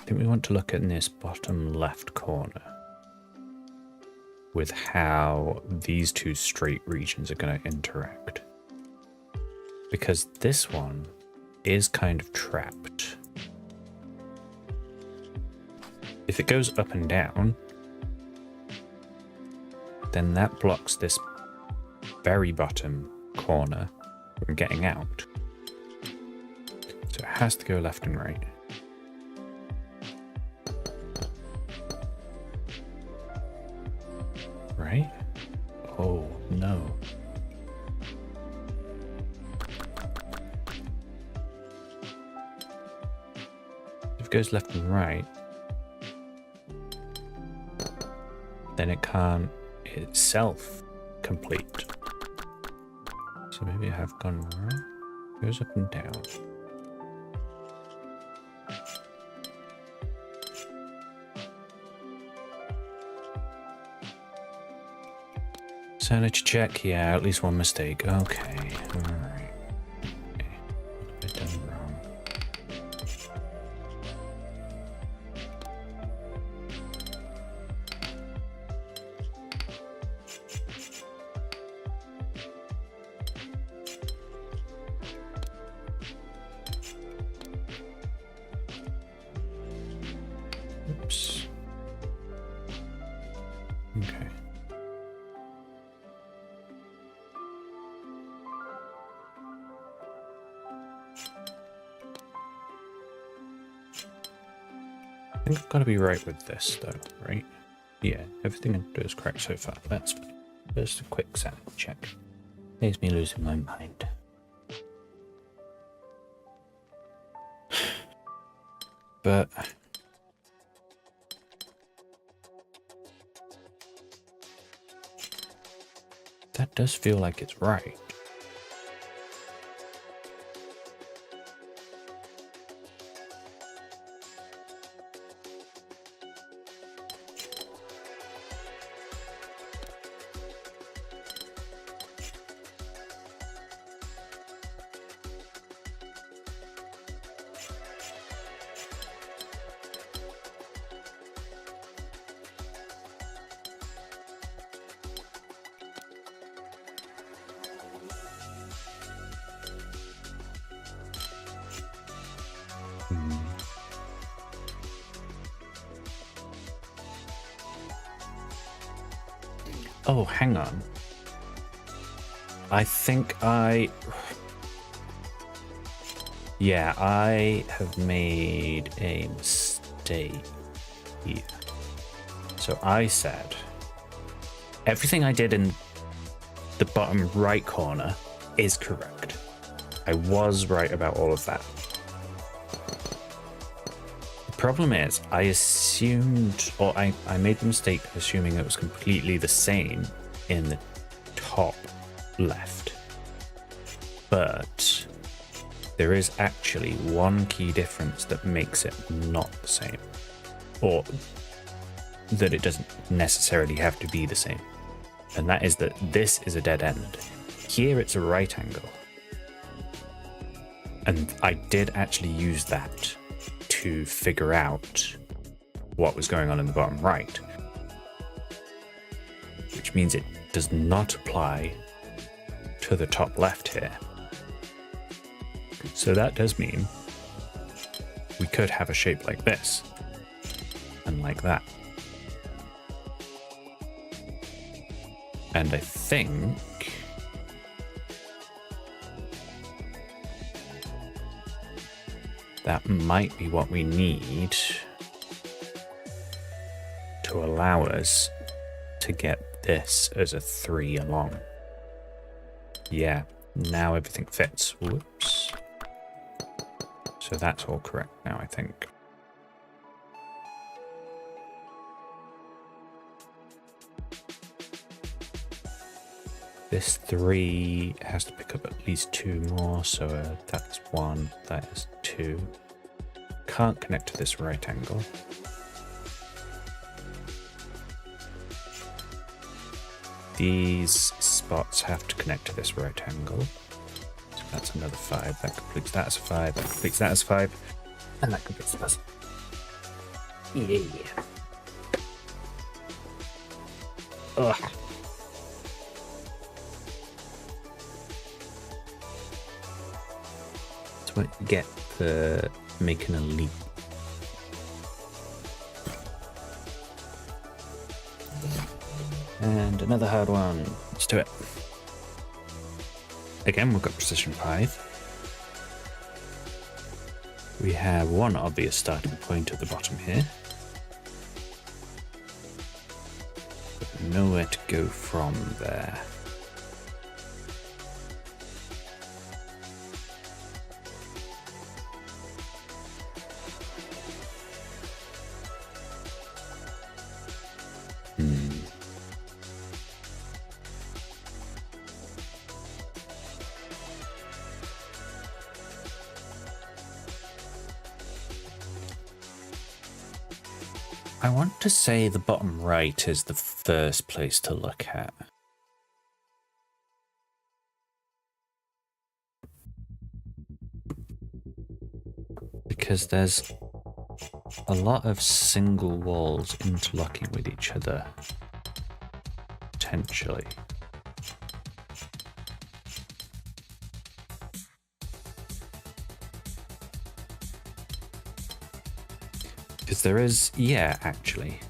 think we want to look at this bottom left corner with how these two straight regions are going to interact. Because this one is kind of trapped. If it goes up and down, then that blocks this very bottom corner from getting out. So it has to go left and right. Right? Oh, no. If it goes left and right, then it can't itself complete. So maybe I have gone wrong. It goes up and down. Sanity check, yeah, at least one mistake. Okay, alright. Okay. What have I done wrong? Oops. Okay. I think I've got to be right with this though, right? Yeah, everything I do is correct so far. That's fine. Just a quick sanity check. Saves me losing my mind. But that does feel like it's right. Oh, hang on. I think yeah, I have made a mistake here. So I said everything I did in the bottom right corner is correct. I was right about all of that. The problem is I assumed, or I made the mistake of assuming it was completely the same in the top left. But there is actually one key difference that makes it not the same. Or that it doesn't necessarily have to be the same. And that is that this is a dead end. Here it's a right angle. And I did actually use that to figure out what was going on in the bottom right. Which means it does not apply to the top left here. So that does mean we could have a shape like this and like that. And I think That might be what we need to allow us to get this as a 3 along. Yeah, now everything fits. Whoops. So that's all correct now, I think. This 3 has to pick up at least 2 more, so that's 1, that is 2. Can't connect to this right angle. These spots have to connect to this right angle. So that's another 5. That completes that as a 5. That completes that as 5. And that completes the puzzle. Yeah. Ugh. That's what you get for making a leap. And another hard one. Let's do it. Again, we've got precision 5. We have one obvious starting point at the bottom here. But nowhere to go from there. I want to say the bottom right is the first place to look at. Because there's a lot of single walls interlocking with each other, potentially. Because there is, yeah, actually.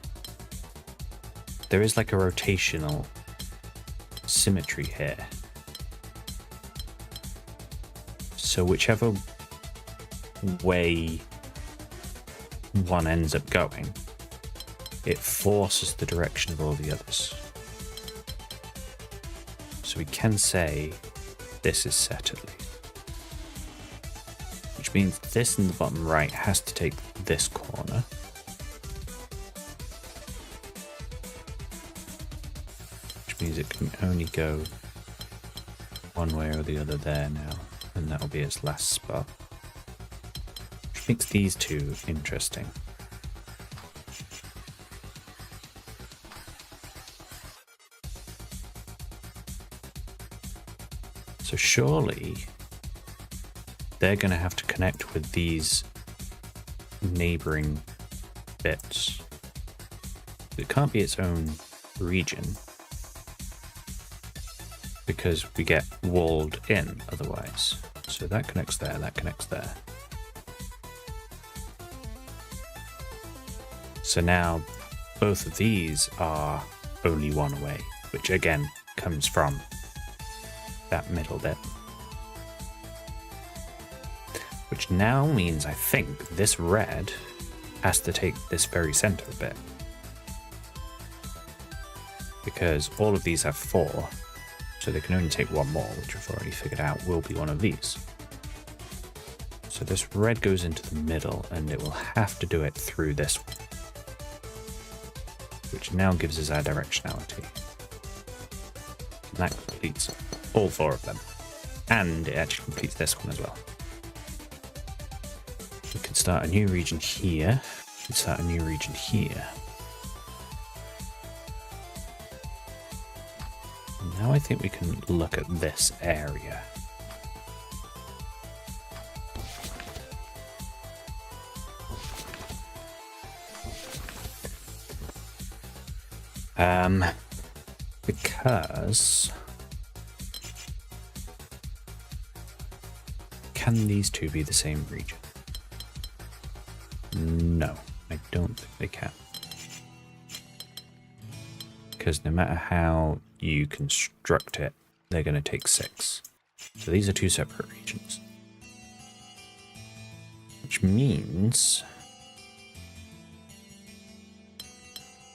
There is like a rotational symmetry here. So whichever way one ends up going, it forces the direction of all the others. So we can say this is set at least. Which means this in the bottom right has to take this corner. Which means it can only go one way or the other there now. And that'll be its last spot. Which makes these two interesting. So surely they're going to have to connect with these neighboring bits. It can't be its own region because we get walled in otherwise. So that connects there, that connects there. So now both of these are only one away, which again comes from that middle bit. Which now means I think this red has to take this very center bit. Because all of these have 4, so they can only take one more, which I've already figured out will be one of these. So this red goes into the middle and it will have to do it through this one. Which now gives us our directionality. And that completes all 4 of them. And it actually completes this one as well. We can start a new region here. We can start a new region here. Now I think we can look at this area. Because can these two be the same region? No, I don't think they can. Because no matter how you construct it, they're going to take 6. So these are 2 separate regions. Which which means,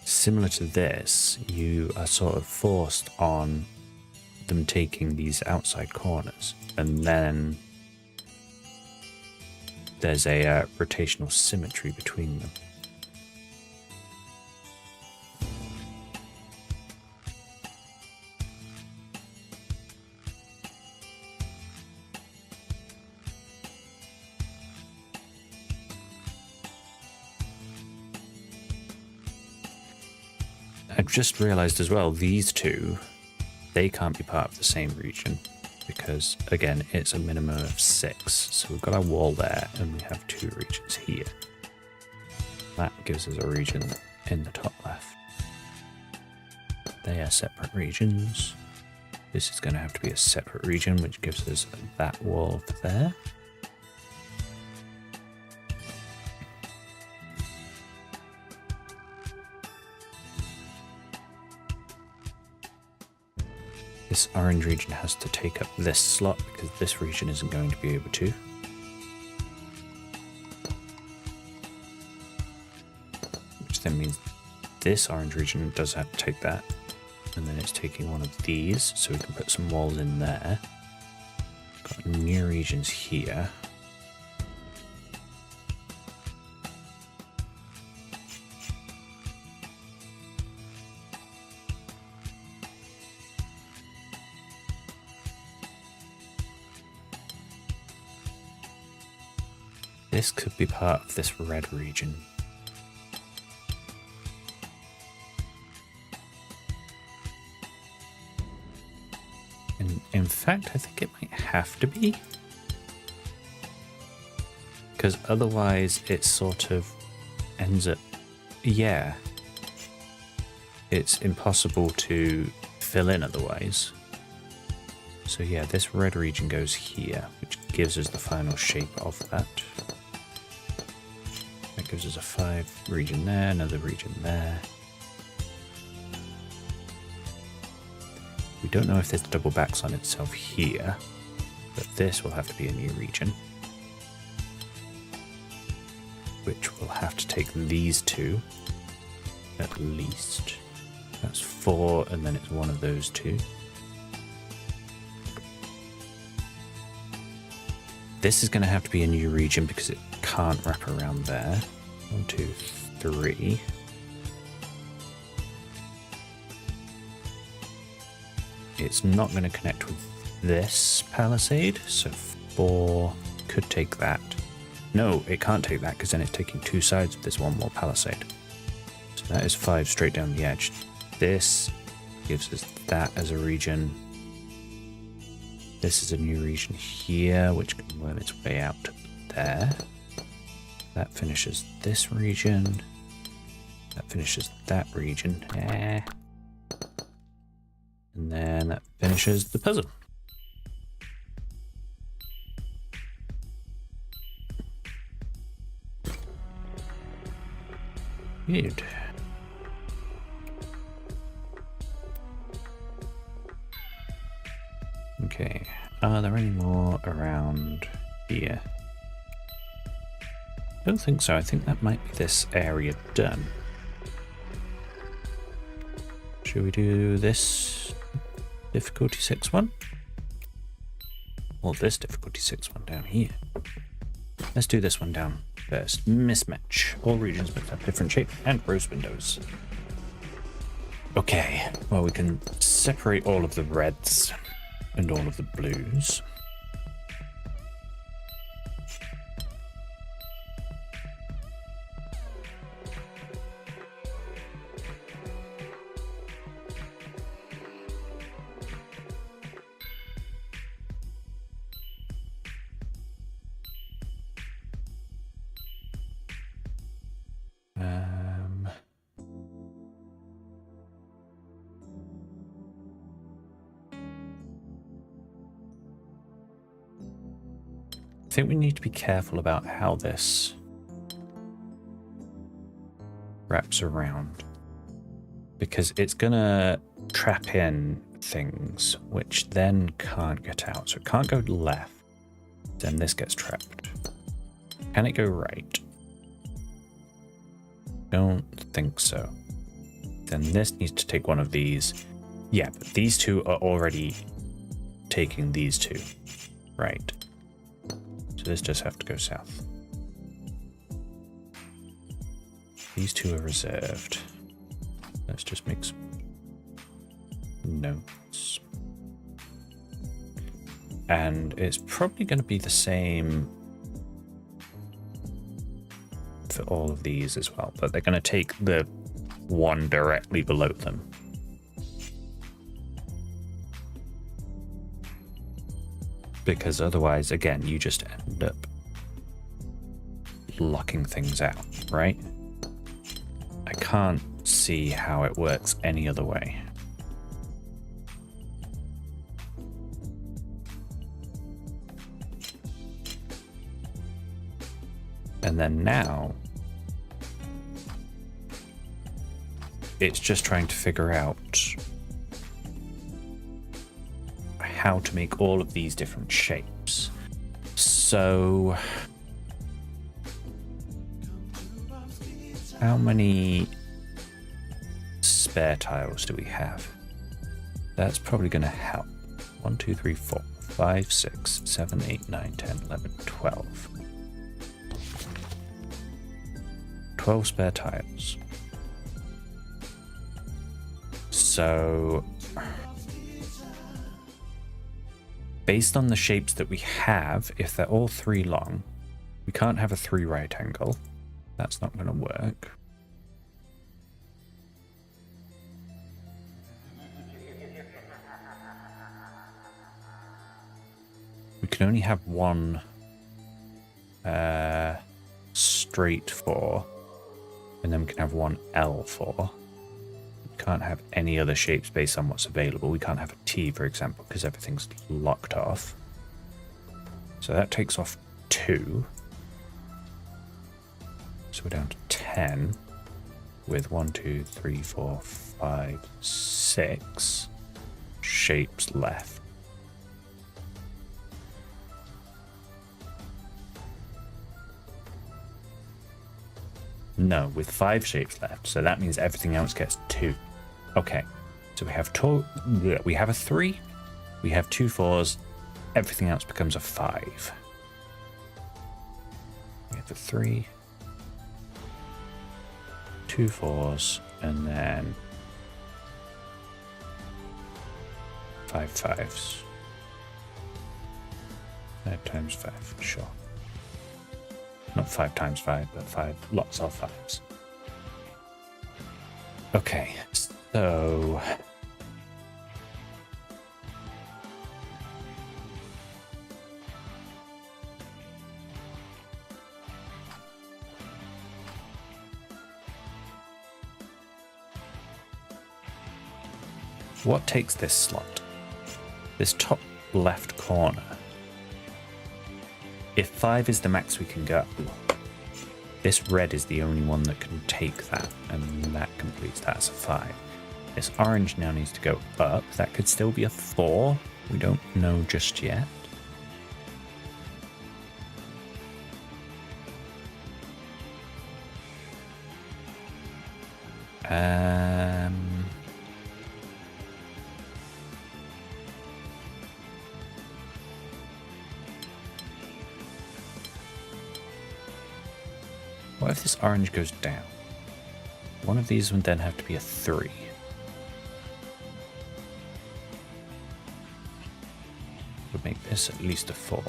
similar to this, you are sort of forced on them taking these outside corners, and then there's a rotational symmetry between them. I've just realized as well, these two, they can't be part of the same region because, again, it's a minimum of 6. So we've got our wall there and we have 2 regions here. That gives us a region in the top left. They are separate regions. This is going to have to be a separate region, which gives us that wall there. This orange region has to take up this slot because this region isn't going to be able to. Which then means this orange region does have to take that. And then it's taking one of these, so we can put some walls in there. Got new regions here. This could be part of this red region. And in fact, I think it might have to be. Because otherwise it sort of ends up... Yeah. It's impossible to fill in otherwise. So yeah, this red region goes here, which gives us the final shape of that. That gives us a 5 region there, another region there. We don't know if this double backs on itself here, but this will have to be a new region, which will have to take these 2 at least. That's 4, and then it's one of those 2. This is going to have to be a new region because it can't wrap around there. 1, 2, 3. It's not going to connect with this palisade, so 4 could take that. No, it can't take that because then it's taking 2 sides of this one more palisade. So that is 5 straight down the edge. This gives us that as a region. This is a new region here, which can worm its way out there. That finishes this region. That finishes that region. And then that finishes the puzzle. Good. Okay, are there any more around here? I don't think so. I think that might be this area done. Should we do this difficulty 6 one? Or this difficulty 6 one down here? Let's do this one down first. Mismatch. All regions must have different shape and rose windows. Okay, well, we can separate all of the reds and all of the blues. I think we need to be careful about how this wraps around, because it's gonna trap in things which then can't get out. So it can't go left, then this gets trapped. Can it go right? Don't think so. Then this needs to take one of these. Yeah, but these two are already taking these two. Right. So this just have to go south. These two are reserved. Let's just make some notes. And it's probably going to be the same for all of these as well, but they're going to take the one directly below them. Because otherwise, again, you just end up locking things out, right? I can't see how it works any other way. And then now, it's just trying to figure out how to make all of these different shapes. So, how many spare tiles do we have? That's probably going to help. 1, 2, 3, 4, 5, 6, 7, 8, 9, 10, 11, 12. 12 spare tiles. So, based on the shapes that we have, if they're all 3 long, we can't have a 3 right angle. That's not going to work. We can only have one straight 4, and then we can have one L4. We can't have any other shapes based on what's available. We can't have a T, for example, because everything's locked off. So that takes off 2. So we're down to 10 with 1, 2, 3, 4, 5, 6 shapes left. No, with 5 shapes left. So that means everything else gets 2. Okay, so we have a 3, we have 2 4s, everything else becomes a 5. We have a 3, 2 4s, and then 5 5s. 5 times 5, sure. Not 5 times 5, but 5 lots of 5s. Okay, so what takes this slot? This top left corner. If 5 is the max we can go, this red is the only one that can take that, and that completes that as a 5. This orange now needs to go up. That could still be a 4. We don't know just yet. What if this orange goes down? One of these would then have to be a 3. Would make this at least a 4.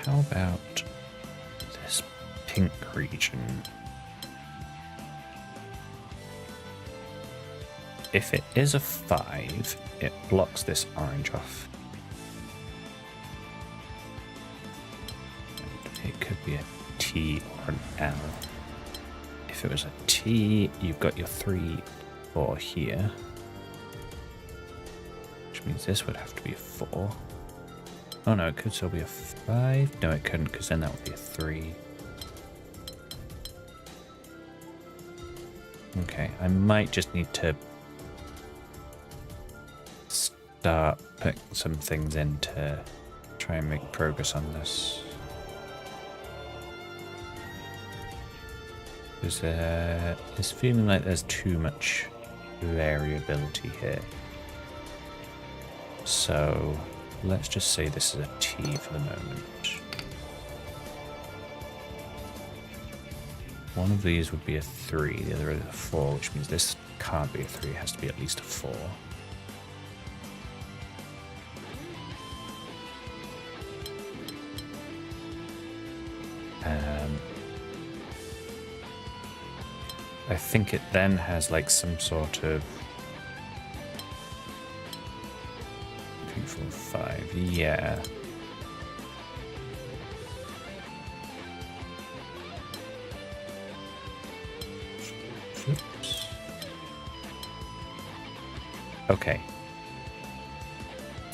How about this pink region? If it is a 5, it blocks this orange off. And it could be a T or an L. If it was a T, you've got your 3, 4 here. Which means this would have to be a 4. Oh no, it could still be a 5. No, it couldn't, because then that would be a 3. Okay, I might just need to start putting some things in to try and make progress on this. Because it's feeling like there's too much variability here. So let's just say this is a T for the moment. One of these would be a 3, the other is a 4, which means this can't be a 3, it has to be at least a 4. I think it then has like some sort of 3, 4, 5, yeah. Oops. Okay.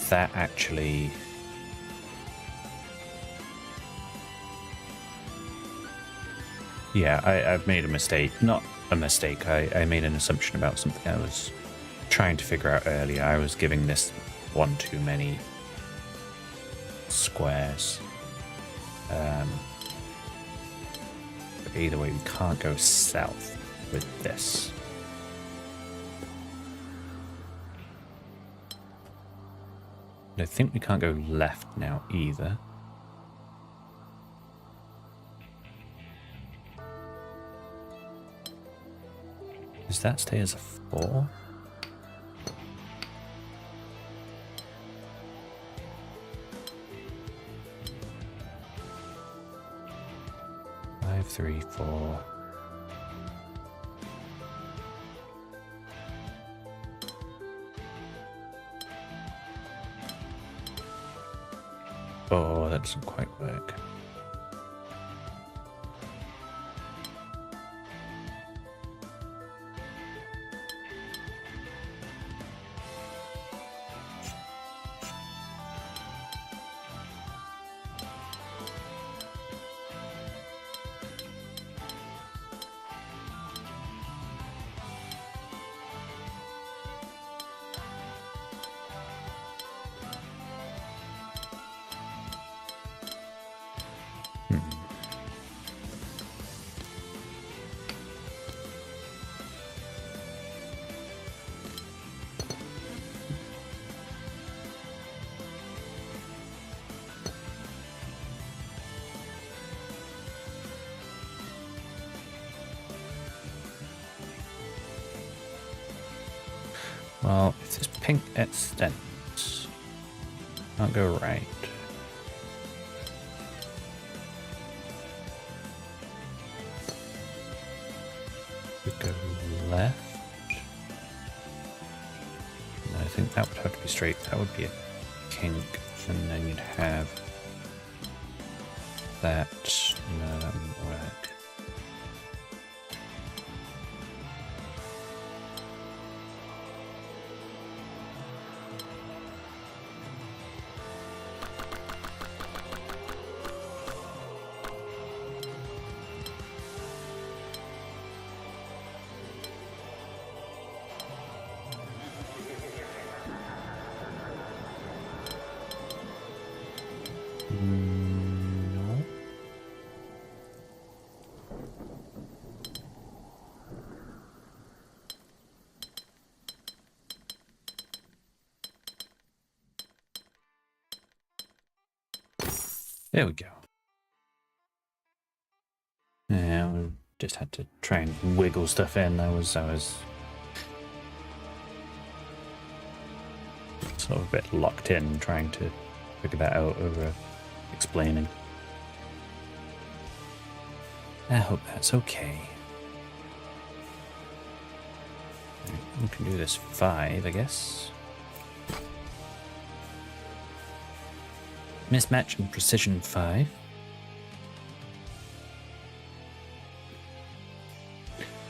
That actually... Yeah, I've made a mistake. Not a mistake. I made an assumption about something I was trying to figure out earlier. I was giving this one too many squares. But either way, we can't go south with this. I think we can't go left now either. Does that stay as a 4? Five, 3, 4. Oh, that doesn't quite work. Well, if this pink extends, can't go right. We go left. And I think that would have to be straight. That would be a kink, and then you'd have that. No, that wouldn't work. No. There we go. Yeah, we just had to try and wiggle stuff in. I was sort of a bit locked in trying to figure that out over explaining. I hope that's okay. We can do this 5, I guess. Mismatch and precision 5.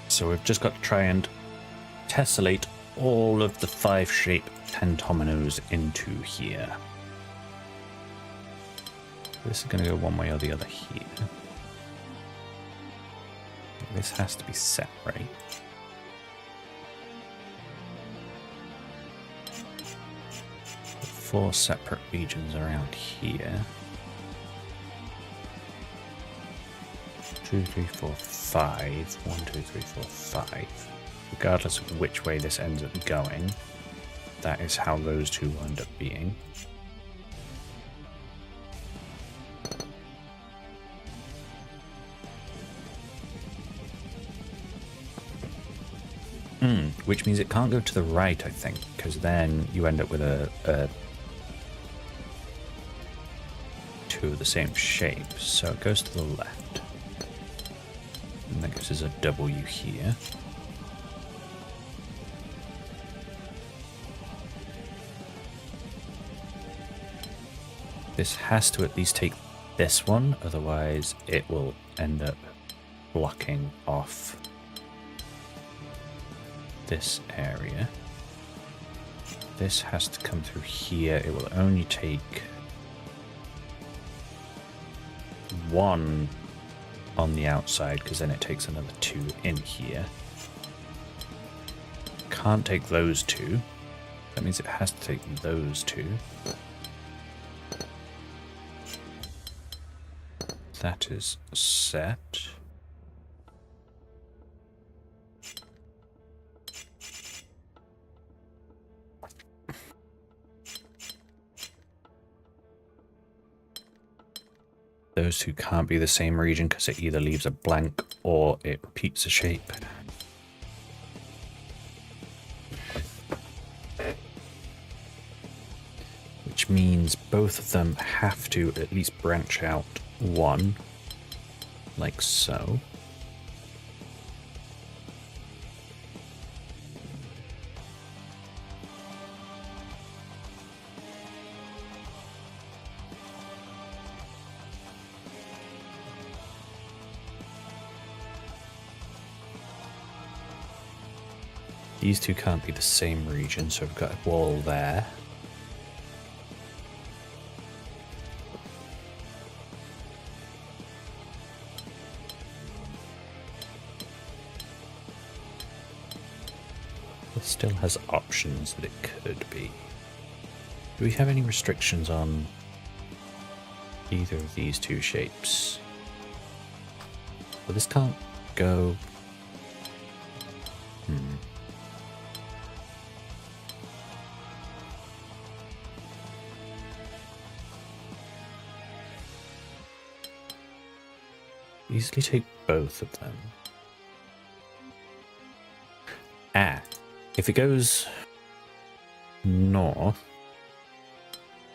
So we've just got to try and tessellate all of the 5 shape pentominoes into here. This is going to go one way or the other here. This has to be set, right? Four separate regions around here. 2, 3, 4, 5. 1, 2, 3, 4, 5. Regardless of which way this ends up going, that is how those two will end up being. Which means it can't go to the right, I think, because then you end up with a two of the same shape. So it goes to the left. And that gives us a W here. This has to at least take this one, otherwise it will end up blocking off this area. This has to come through here. It will only take one on the outside because then it takes another two in here. Can't take those two. That means it has to take those two. That is set. Those two can't be the same region because it either leaves a blank or it repeats a shape. Which means both of them have to at least branch out one, like so. These two can't be the same region, so we've got a wall there. It still has options that it could be. Do we have any restrictions on either of these two shapes? Well, this can't go... Easily take both of them. If it goes north,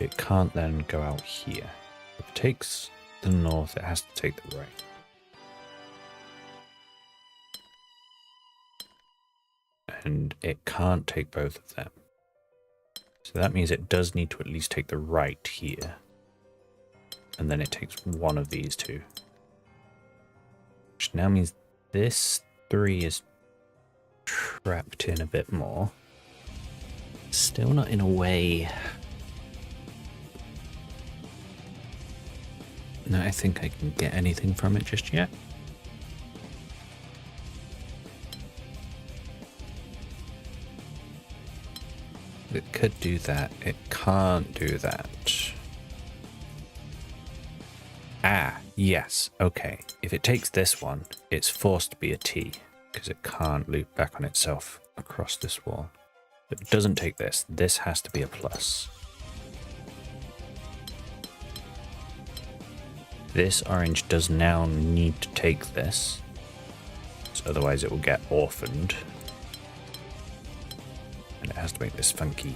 it can't then go out here. If it takes the north, it has to take the right. And it can't take both of them. So that means it does need to at least take the right here. And then it takes one of these two. Which now means this 3 is trapped in a bit more. Still not in a way. No, I think I can get anything from it just yet. It could do that. It can't do that. Yes, okay. If it takes this one, it's forced to be a T, because it can't loop back on itself across this wall. If it doesn't take this, this has to be a plus. This orange does now need to take this, so otherwise it will get orphaned. And it has to make this funky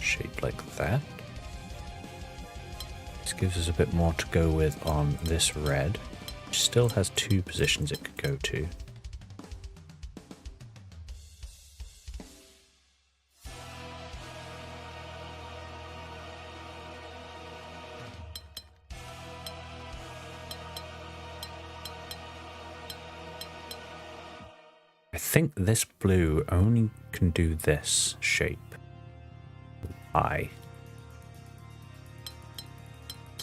shape like that. This gives us a bit more to go with on this red, which still has 2 positions it could go to. I think this blue only can do this shape.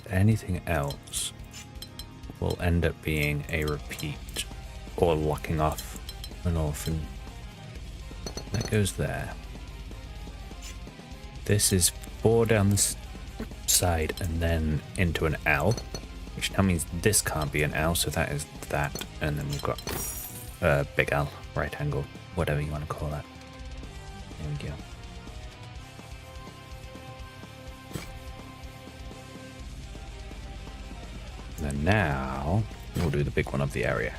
anything else will end up being a repeat or locking off an orphan. That goes there. This is 4 down the side and then into an L, which now means this can't be an L, so that is that. And then we've got big L, right angle, whatever you want to call that. There we go. And then now we'll do the big one of the area.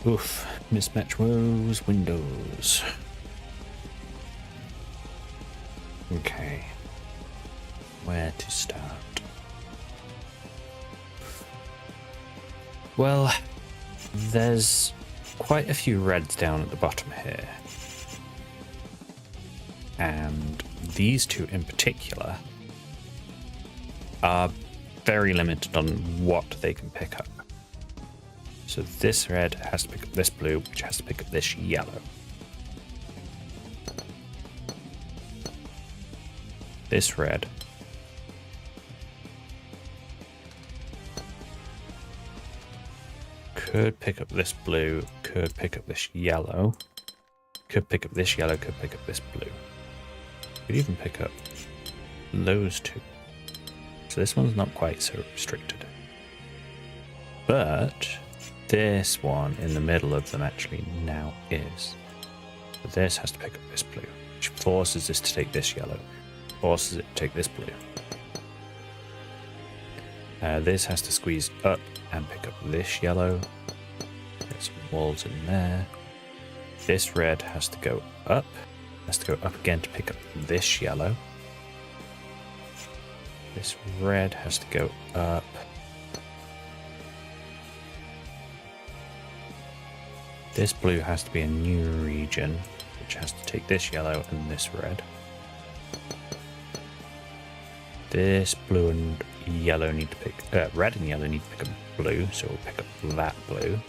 Oof, mismatch woes, windows. Okay, where to start? Well, there's quite a few reds down at the bottom here. And these two in particular are very limited on what they can pick up. So this red has to pick up this blue, which has to pick up this yellow. This red could pick up this blue, could pick up this yellow, could pick up this yellow, could pick up this blue. Could even pick up those two. So this one's not quite so restricted. But this one in the middle of them actually now is. So this has to pick up this blue, which forces this to take this yellow, forces it to take this blue. This has to squeeze up and pick up this yellow. Get some walls in there. This red has to go up. Has to go up again to pick up this yellow. This red has to go up. This blue has to be a new region, which has to take this yellow and this red. This blue and yellow need to pick, red and yellow need to pick up blue, so we'll pick up that blue.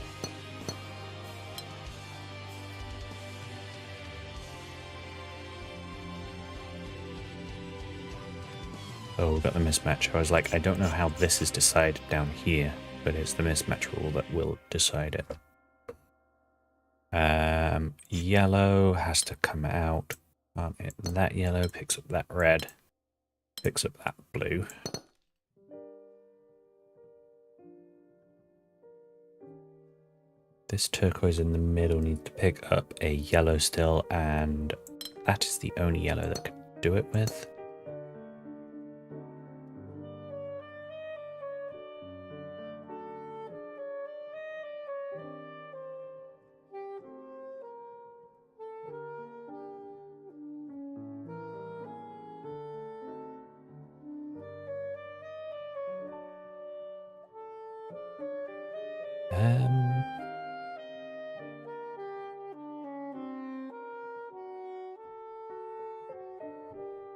Oh, we've got the mismatch. I was like, I don't know how this is decided down here, but it's the mismatch rule that will decide it. Yellow has to come out. That yellow picks up that red, picks up that blue. This turquoise in the middle needs to pick up a yellow still, and that is the only yellow that could do it with.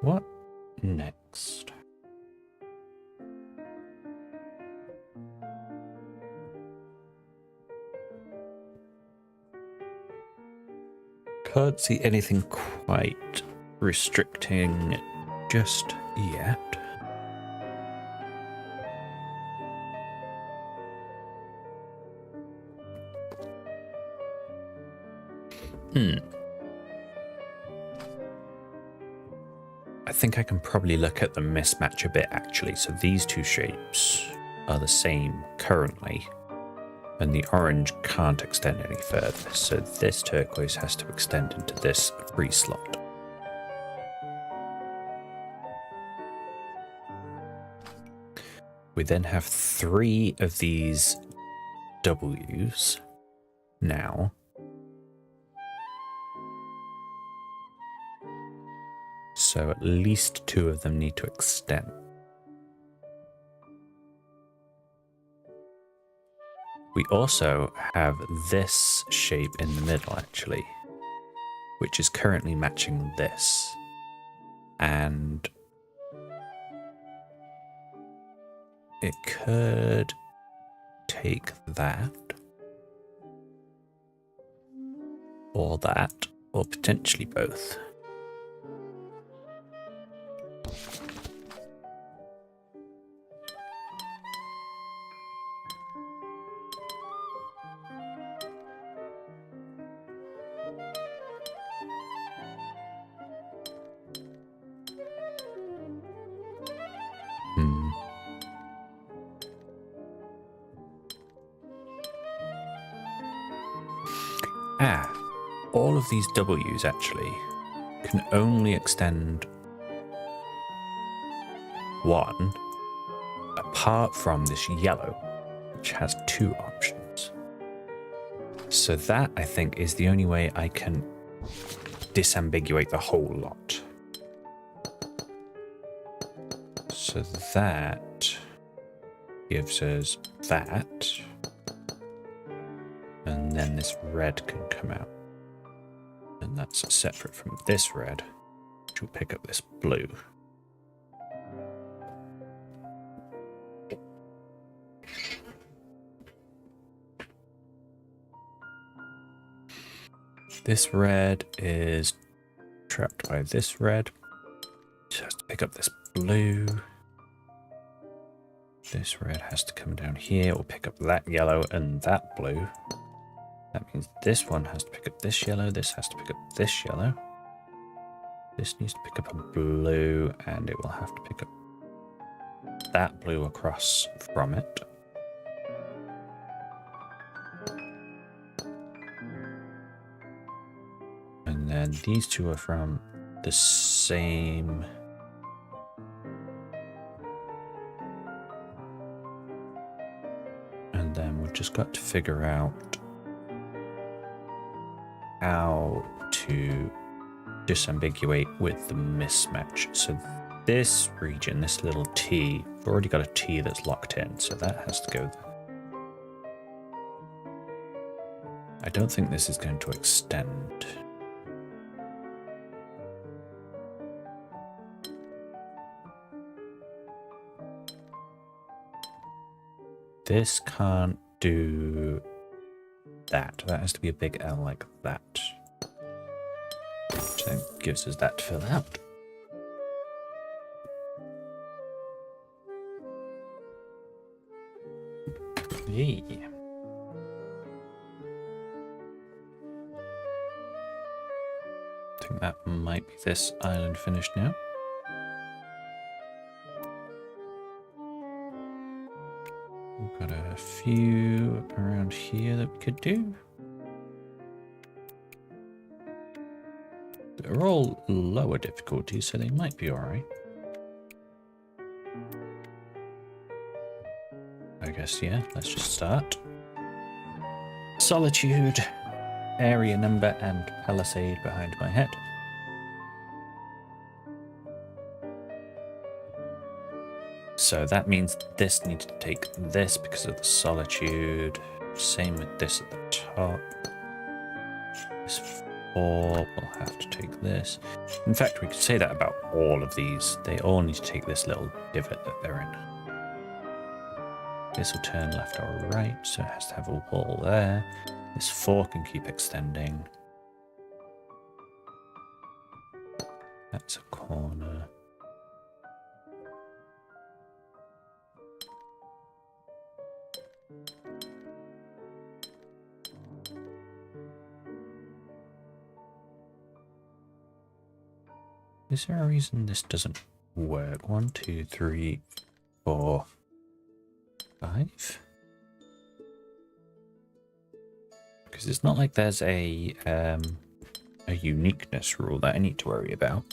What next? Can't see anything quite restricting just yet. I think I can probably look at the mismatch a bit actually. So these two shapes are the same currently, and the orange can't extend any further. So this turquoise has to extend into this free slot. We then have 3 of these W's now. So at least 2 of them need to extend. We also have this shape in the middle actually, which is currently matching this. And it could take that, or potentially both. of these W's actually can only extend one apart from this yellow, which has two options. So that, I think, is the only way I can disambiguate the whole lot. So that gives us that. And then this red can come out. And that's separate from this red, which will pick up this blue. This red is trapped by this red. It has to pick up this blue. This red has to come down here or pick up that yellow and that blue. That means this one has to pick up this yellow. This has to pick up this yellow. This needs to pick up a blue, and it will have to pick up that blue across from it. And then these two are from the same. And then we've just got to figure out how to disambiguate with the mismatch. So this region, this little T, we've already got a T that's locked in, so that has to go there. I don't think this is going to extend. This can't do that. That has to be a big L like that. Which then gives us that to fill out. Yeah. I think that might be this island finished now. We've got a few around here that we could do. They're all lower difficulty, so they might be alright. I guess, yeah, let's just start. Solitude, area number, and palisade behind my head. So that means this needs to take this because of the solitude. Same with this at the top. This 4 will have to take this. In fact, we could say that about all of these. They all need to take this little divot that they're in. This will turn left or right, so it has to have a wall there. This 4 can keep extending. That's a corner. Is there a reason this doesn't work? 1, 2, 3, 4, 5? Because it's not like there's a uniqueness rule that I need to worry about.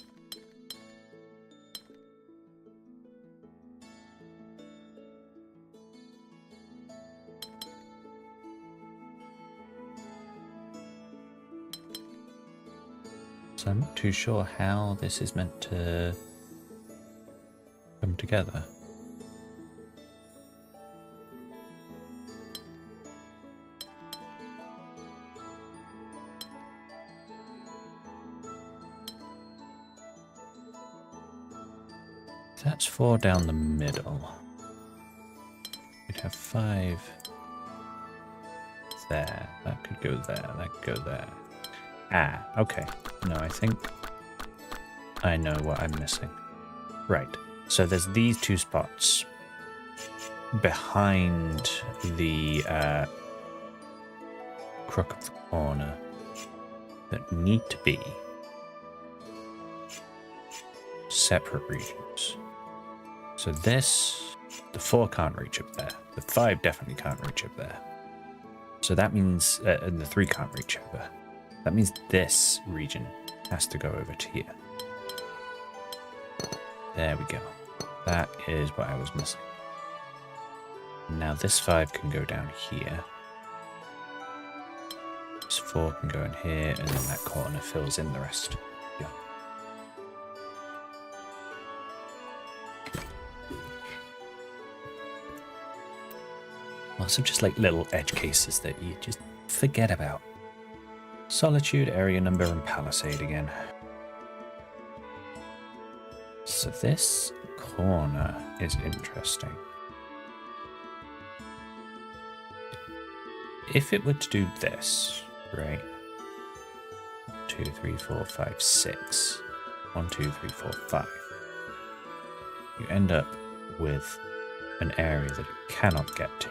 So I'm not too sure how this is meant to come together. That's 4 down the middle. We'd have 5 there. That could go there. That could go there. Ah, okay. No, I think I know what I'm missing. Right. So there's these 2 spots behind the crook of the corner that need to be separate regions. So this, the 4 can't reach up there. The 5 definitely can't reach up there. So that means, and the 3 can't reach over. That means this region has to go over to here. There we go. That is what I was missing. Now this 5 can go down here. This 4 can go in here, and then that corner fills in the rest. Yeah. Lots of just like little edge cases that you just forget about. Solitude, area number, and palisade again. So this corner is interesting. If it were to do this, right? 2, 3, 4, 5, 6. 1, 2, 3, 4, 5. You end up with an area that it cannot get to.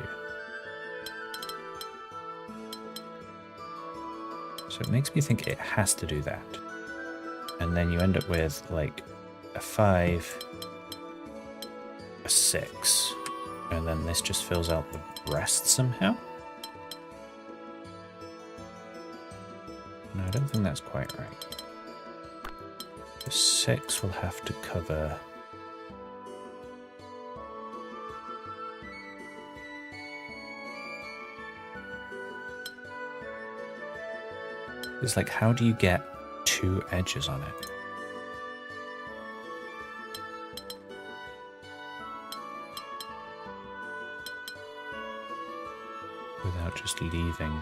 So it makes me think it has to do that. And then you end up with like a 5, a 6, and then this just fills out the rest somehow. No, I don't think that's quite right. The 6 will have to cover... It's like, how do you get 2 edges on it? Without just leaving...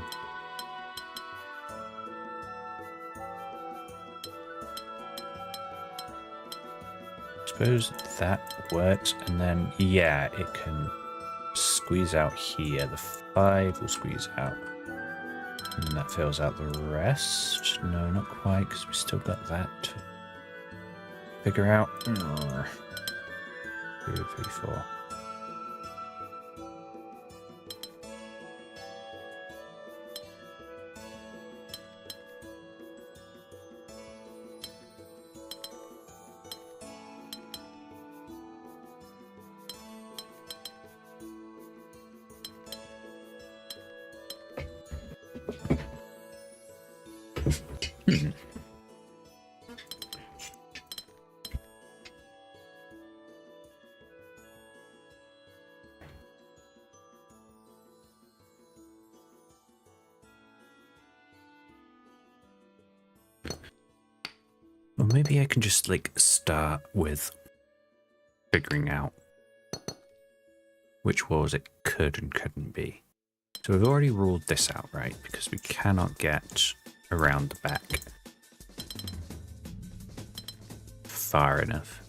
Suppose that works, and then yeah, it can squeeze out here. The 5 will squeeze out, and that fills out the rest. No, not quite, because we still got that to figure out. 2, 3, 4. Or maybe I can just like start with figuring out which walls it could and couldn't be. So we've already ruled this out, right? Because we cannot get around the back far enough.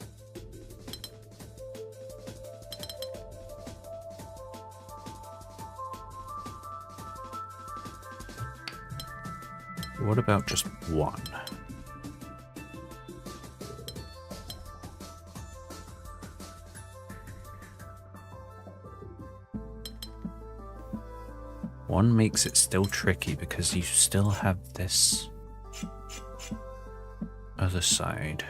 What about just 1? One makes it still tricky because you still have this other side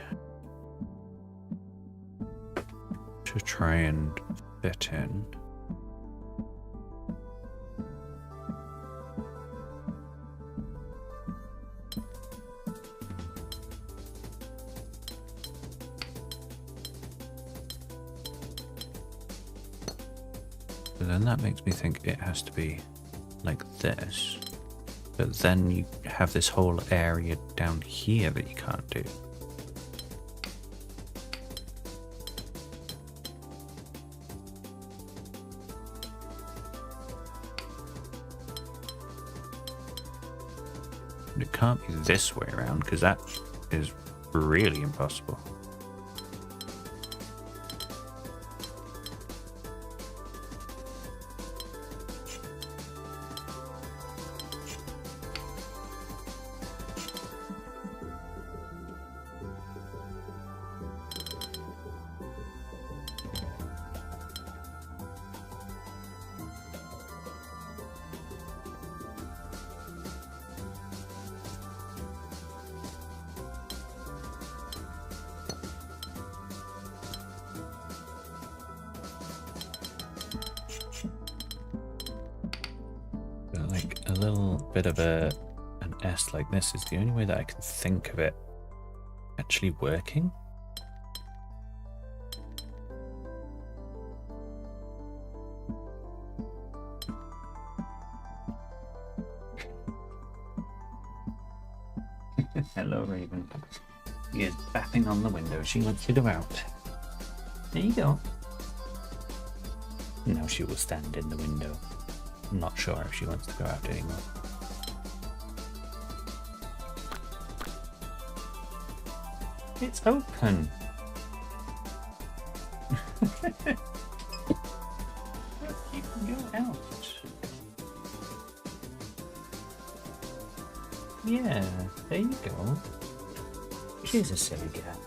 to try and fit in. But then that makes me think it has to be like this, but then you have this whole area down here that you can't do. But it can't be this way around because that is really impossible. Like a little bit of an S like this is the only way that I can think of it actually working. Hello, Raven. She is bapping on the window. She wants to go out. There you go. Now she will stand in the window. I'm not sure if she wants to go out anymore. It's open. You can go out. Yeah, there you go. She's a silly girl.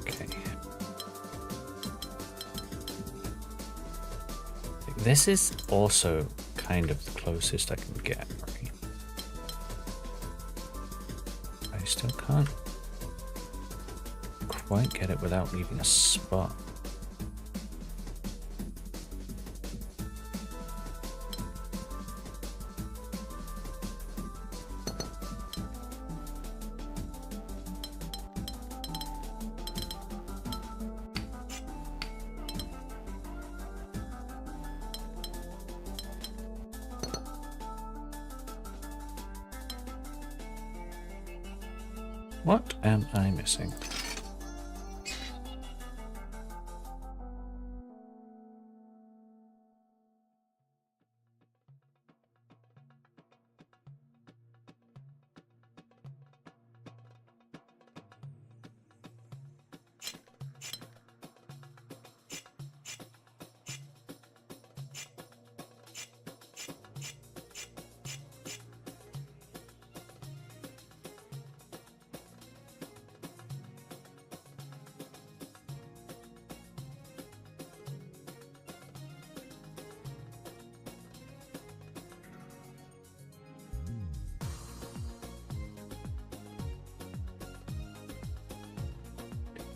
Okay. This is also kind of the closest I can get, right? I still can't quite get it without leaving a spot. What am I missing?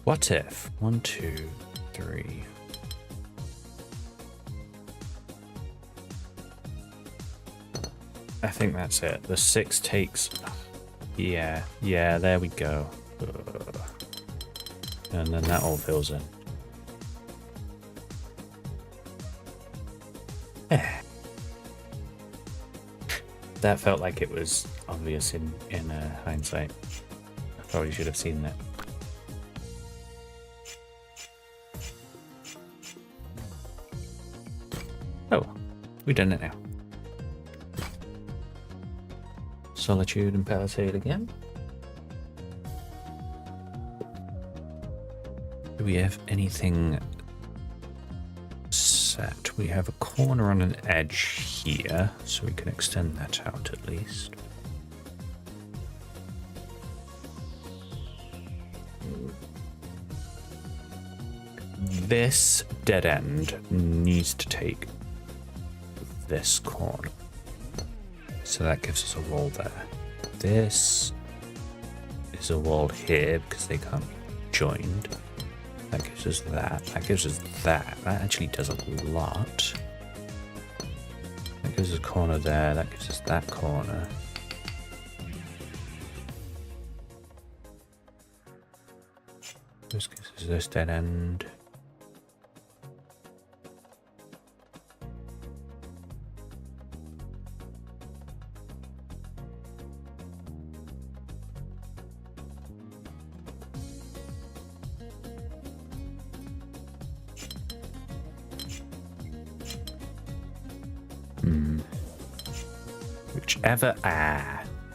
What if 1, 2, 3. I think that's it. The 6 takes. Yeah, there we go. And then that all fills in. That felt like it was obvious in hindsight. I probably should have seen that. Oh, we've done it now. Solitude and Palisade again. Do we have anything set? We have a corner on an edge here, so we can extend that out at least. This dead end needs to take this corner. So that gives us a wall there. This is a wall here because they can't be joined. That gives us that. That gives us that. That actually does a lot. That gives us a corner there. That gives us that corner. This gives us this dead end. Whichever.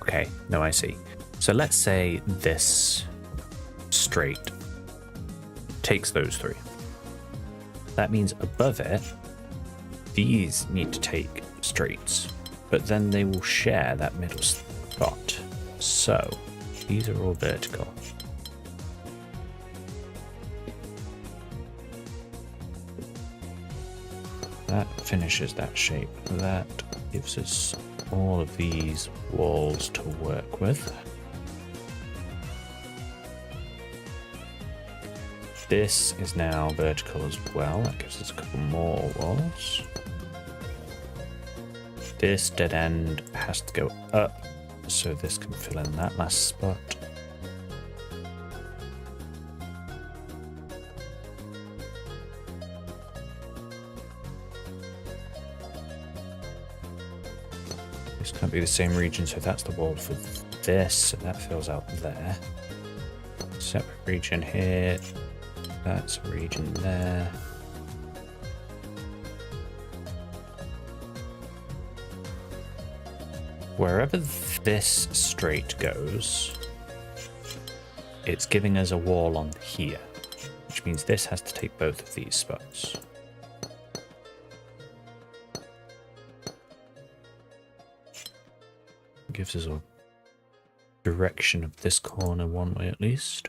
Okay. No, I see. So let's say this straight takes those 3. That means above it, these need to take straights, but then they will share that middle spot. So these are all vertical. That finishes that shape. That gives us all of these walls to work with. This is now vertical as well. That gives us a couple more walls. This dead end has to go up, so this can fill in that last spot. This can't be the same region, so that's the wall for this, so that fills out there. Separate region here. That's a region there. Wherever this straight goes, it's giving us a wall on here, which means this has to take both of these spots. It gives us a direction of this corner one way at least.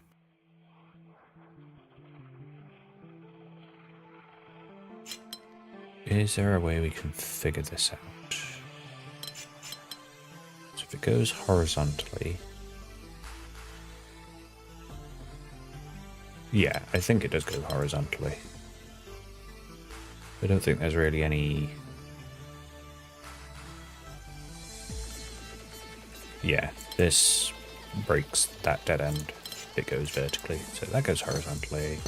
Is there a way we can figure this out? So if it goes horizontally... Yeah, I think it does go horizontally. I don't think there's really any... Yeah, this breaks that dead end. It goes vertically, so that goes horizontally.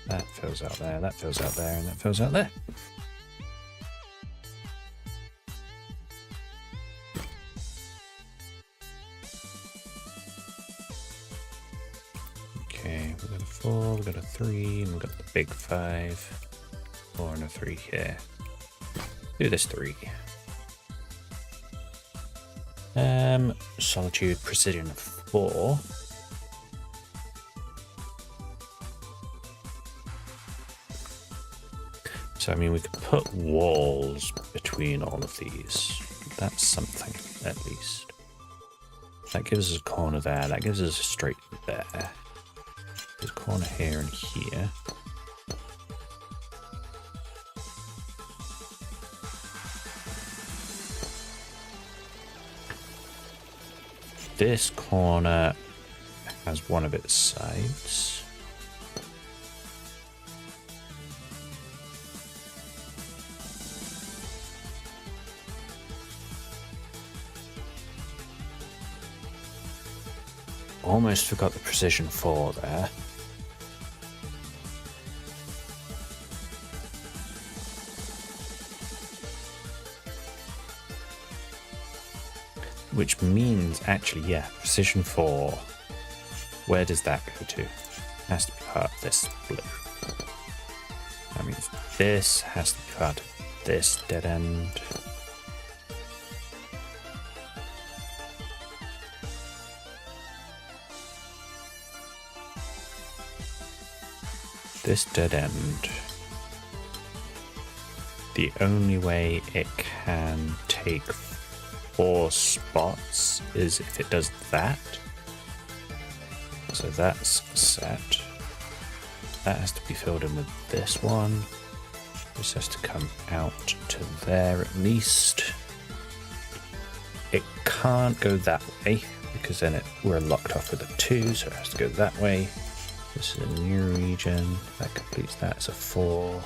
That fills out there, that fills out there, and that fills out there. Okay, we've got a 4, we've got a 3, and we've got the big 5. 4 and a 3 here. Do this 3. Solitude, precision of 4. So, I mean, we could put walls between all of these. That's something, at least. That gives us a corner there. That gives us a straight there. There's a corner here and here. This corner has one of its sides. Almost forgot the precision 4 there. Which means, actually, yeah, precision 4. Where does that go to? Has to be part of this blue. That means this has to be part of this dead end. This dead end, the only way it can take 4 spots is if it does that. So that's set. That has to be filled in with this one. This has to come out to there at least. It can't go that way because then we're locked off with a 2, so it has to go that way. This is a new region. That completes that as a 4.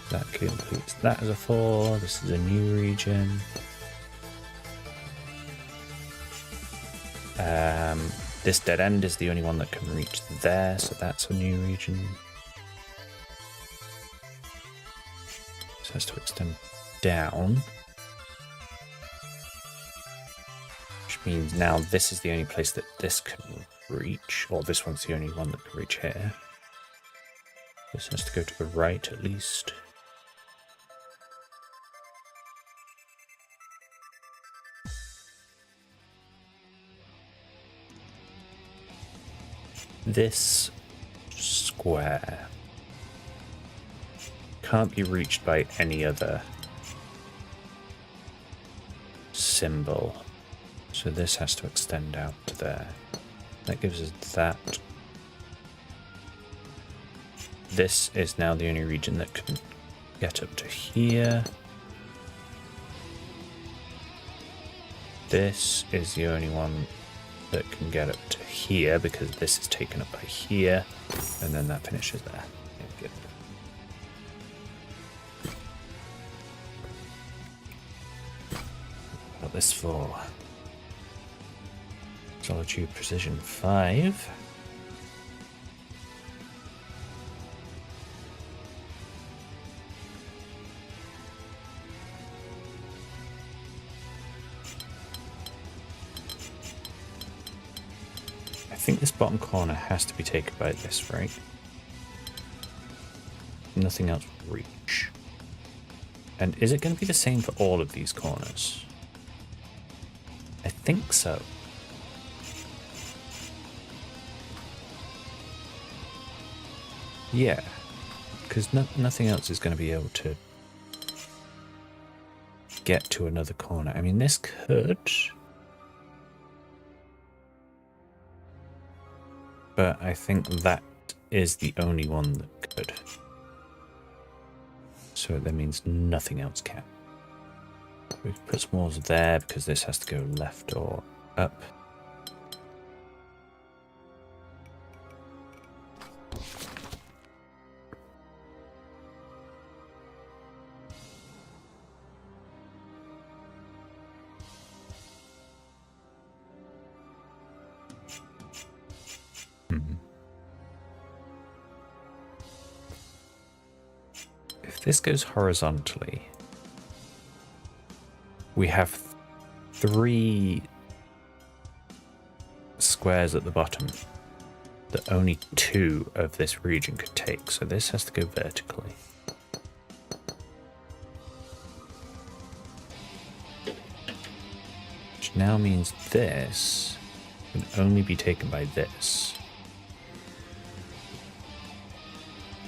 That completes that as a 4. This is a new region. This dead end is the only one that can reach there, so that's a new region. This has to extend down. Which means now this is the only place that this can reach, or this one's the only one that can reach here. This has to go to the right at least. This square can't be reached by any other symbol, so this has to extend out to there. That gives us that. This is now the only region that can get up to here. This is the only one that can get up to here because this is taken up by here, and then that finishes there. Yeah, good. Got this for Solitude Precision 5. I think this bottom corner has to be taken by this, right? Nothing else will reach. And is it going to be the same for all of these corners? I think so. Yeah, because nothing else is going to be able to get to another corner. I mean, this could, but I think that is the only one that could. So that means nothing else can. We can put some walls there because this has to go left or up. If this goes horizontally, we have 3 squares at the bottom that only 2 of this region could take, so this has to go vertically. Which now means this can only be taken by this.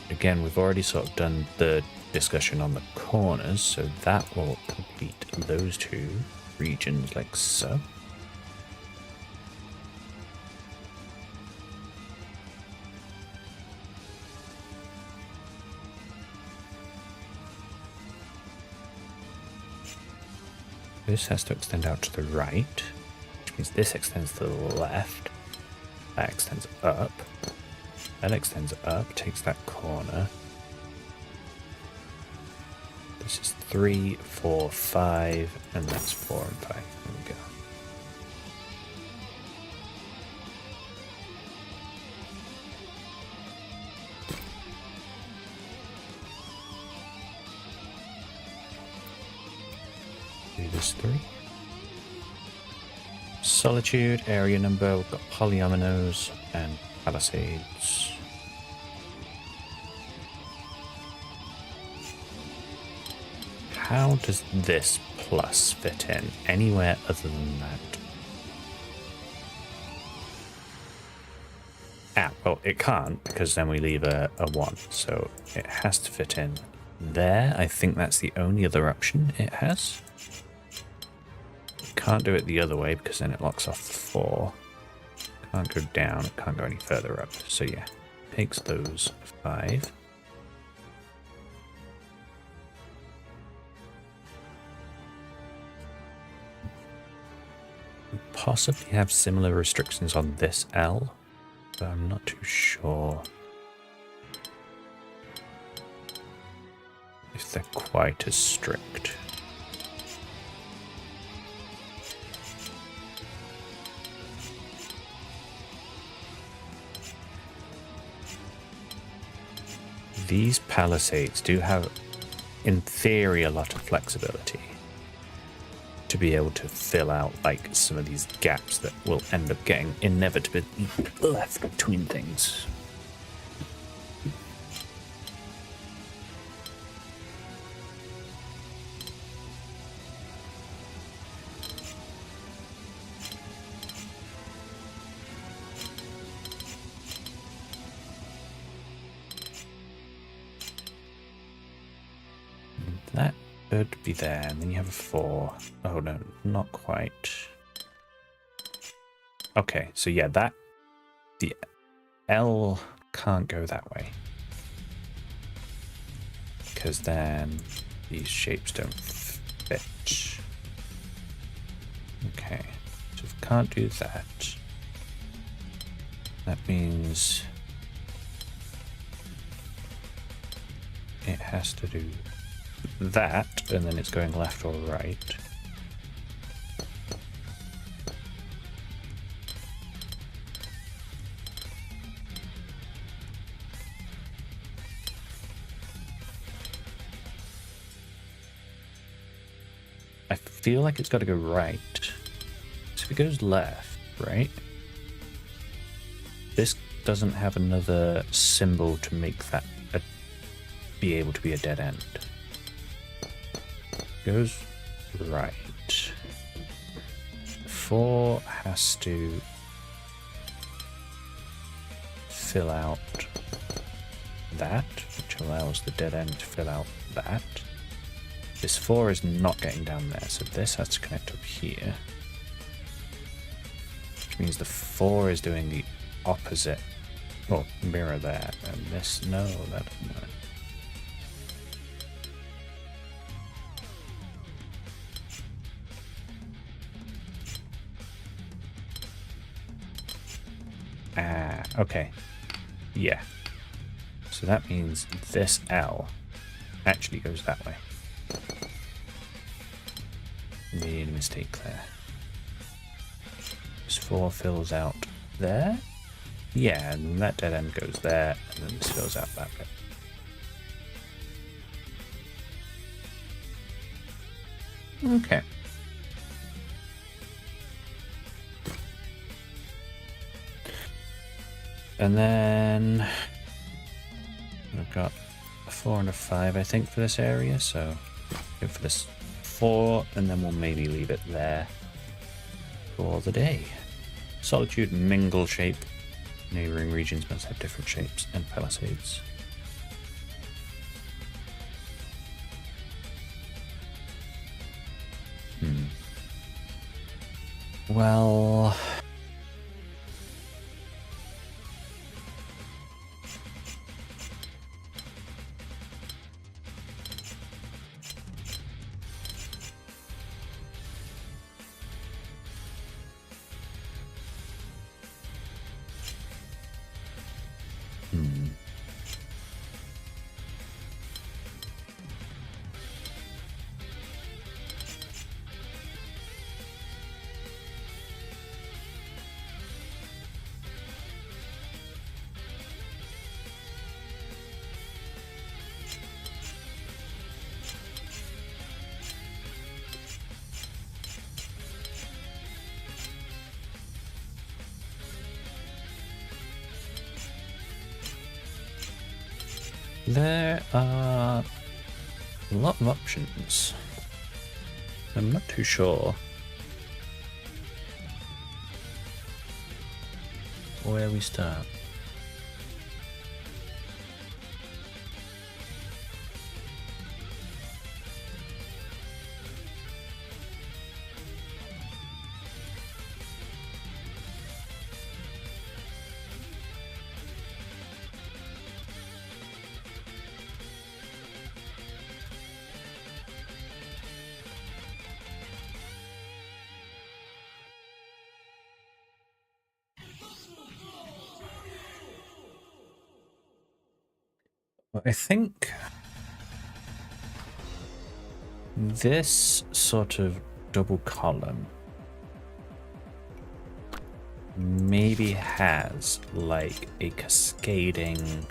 Again, we've already sort of done the discussion on the corners, so that will complete those 2 regions like so. This has to extend out to the right, which means this extends to the left, that extends up. That extends up, takes that corner. This is 3, 4, 5, and that's 4 and 5. There we go. Do this 3. Solitude, area number, we've got polyominoes and palisades. How does this plus fit in anywhere other than that? Ah, well, it can't because then we leave a 1, so it has to fit in there. I think that's the only other option it has. Can't do it the other way because then it locks off the 4. Can't go down, it can't go any further up. So yeah, takes those 5. We possibly have similar restrictions on this L, but I'm not too sure if they're quite as strict. These palisades do have, in theory, a lot of flexibility to be able to fill out like some of these gaps that will end up getting inevitably left between things. That could be there, and then you have a 4. Oh no, not quite. Okay, so yeah, that the L can't go that way because then these shapes don't fit. Okay, so if we can't do that, That means it has to do that, and then it's going left or right. I feel like it's got to go right. So if it goes left, right? This doesn't have another symbol to make that be able to be a dead end. Goes right. 4 has to fill out that, which allows the dead end to fill out that. This 4 is not getting down there, so this has to connect up here. Which means the 4 is doing the opposite. Well, mirror there, and this, no, that doesn't work. Ah, okay. Yeah. So that means this L actually goes that way. Made a mistake there. This 4 fills out there. Yeah, and that dead end goes there, and then this fills out that bit. Okay. And then we've got a 4 and a 5, I think, for this area. So go for this 4, and then we'll maybe leave it there for the day. Solitude mingle shape. Neighboring regions must have different shapes and palisades. Well, there are a lot of options. I'm not too sure where we start. I think this sort of double column maybe has like a cascading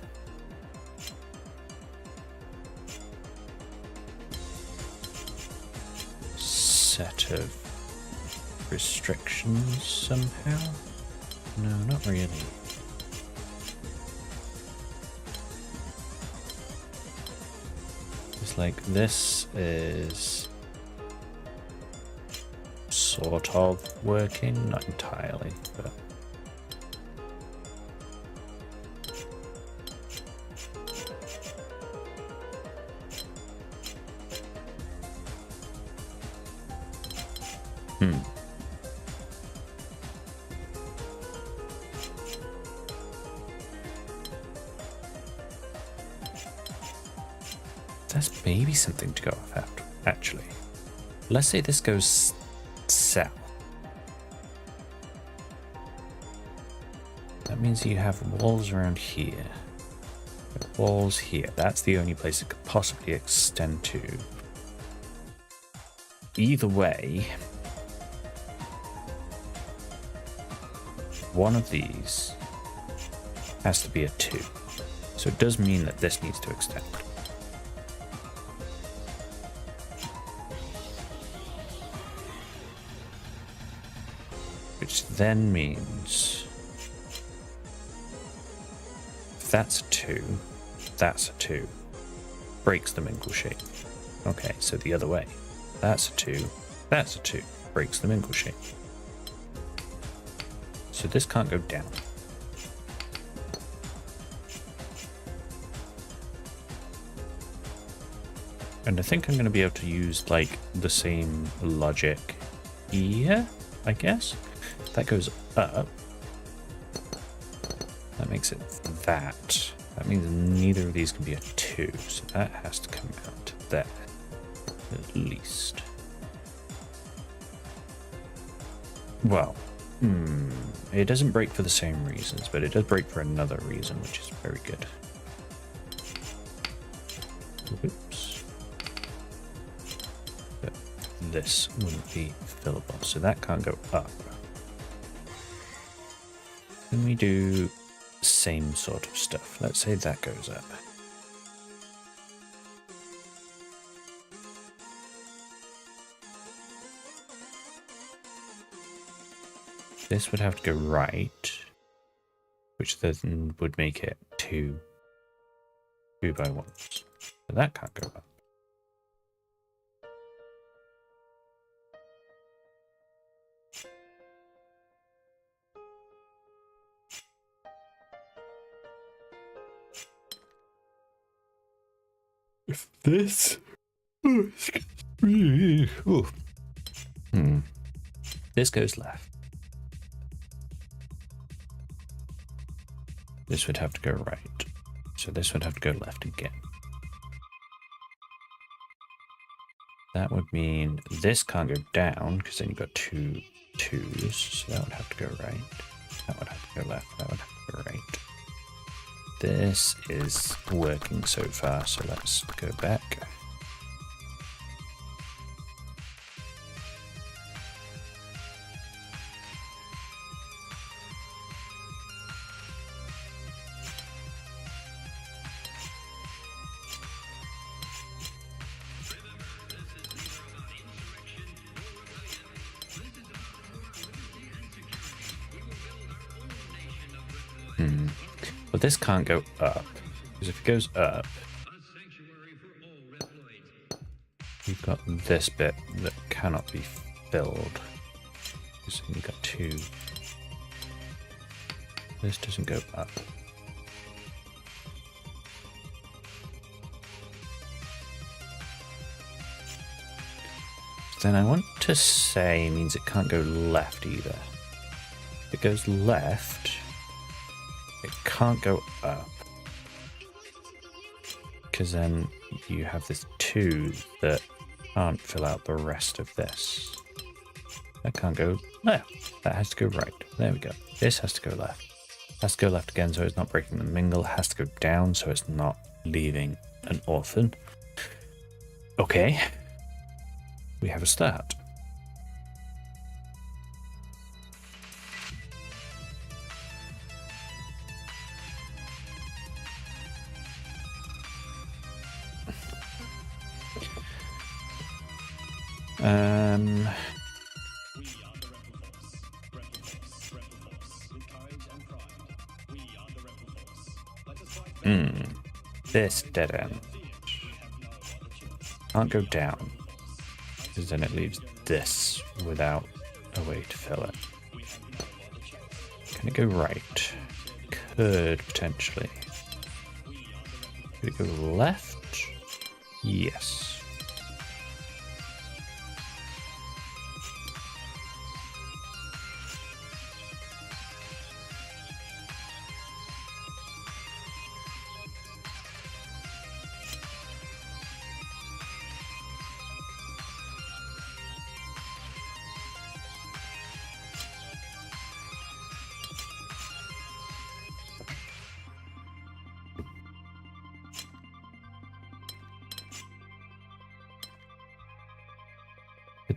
set of restrictions somehow. No, not really. Like this is sort of working, not entirely, but that's maybe something to go off after, actually. Let's say this goes south. That that means you have walls around here. Walls here. That's the only place it could possibly extend to. Either way, one of these has to be a 2. So it does mean that this needs to extend. Which then means if that's a 2, that's a 2. Breaks the mingle shape. Okay, so the other way. That's a 2, that's a 2. Breaks the mingle shape. So this can't go down. And I think I'm going to be able to use like the same logic here, I guess. That goes up. That makes it that. That means neither of these can be a 2, so that has to come out there, at least. Well, it doesn't break for the same reasons, but it does break for another reason, which is very good. Oops. But this wouldn't be fillable, so that can't go up. Can we do same sort of stuff? Let's say that goes up. This would have to go right, which then would make it 2 by 1s. But that can't go up. If this... This goes left. This would have to go right. So this would have to go left again. That would mean this can't go down, because then you've got 2 2s. So that would have to go right. That would have to go left. That would have to go right. This is working so far, so let's go back. But this can't go up, because if it goes up, you've got this bit that cannot be filled. So you've got 2. This doesn't go up. Then I want to say means it can't go left either. If it goes left, it can't go up, because then you have this 2 that can't fill out the rest of this. That can't go left. That has to go right. There we go. This has to go left. Has to go left again, so it's not breaking the mingle. Has to go down, so it's not leaving an orphan. Okay. We have a start. This dead end can't go down, because then it leaves this without a way to fill it. Can it go right? Could potentially. Could it go left? Yes.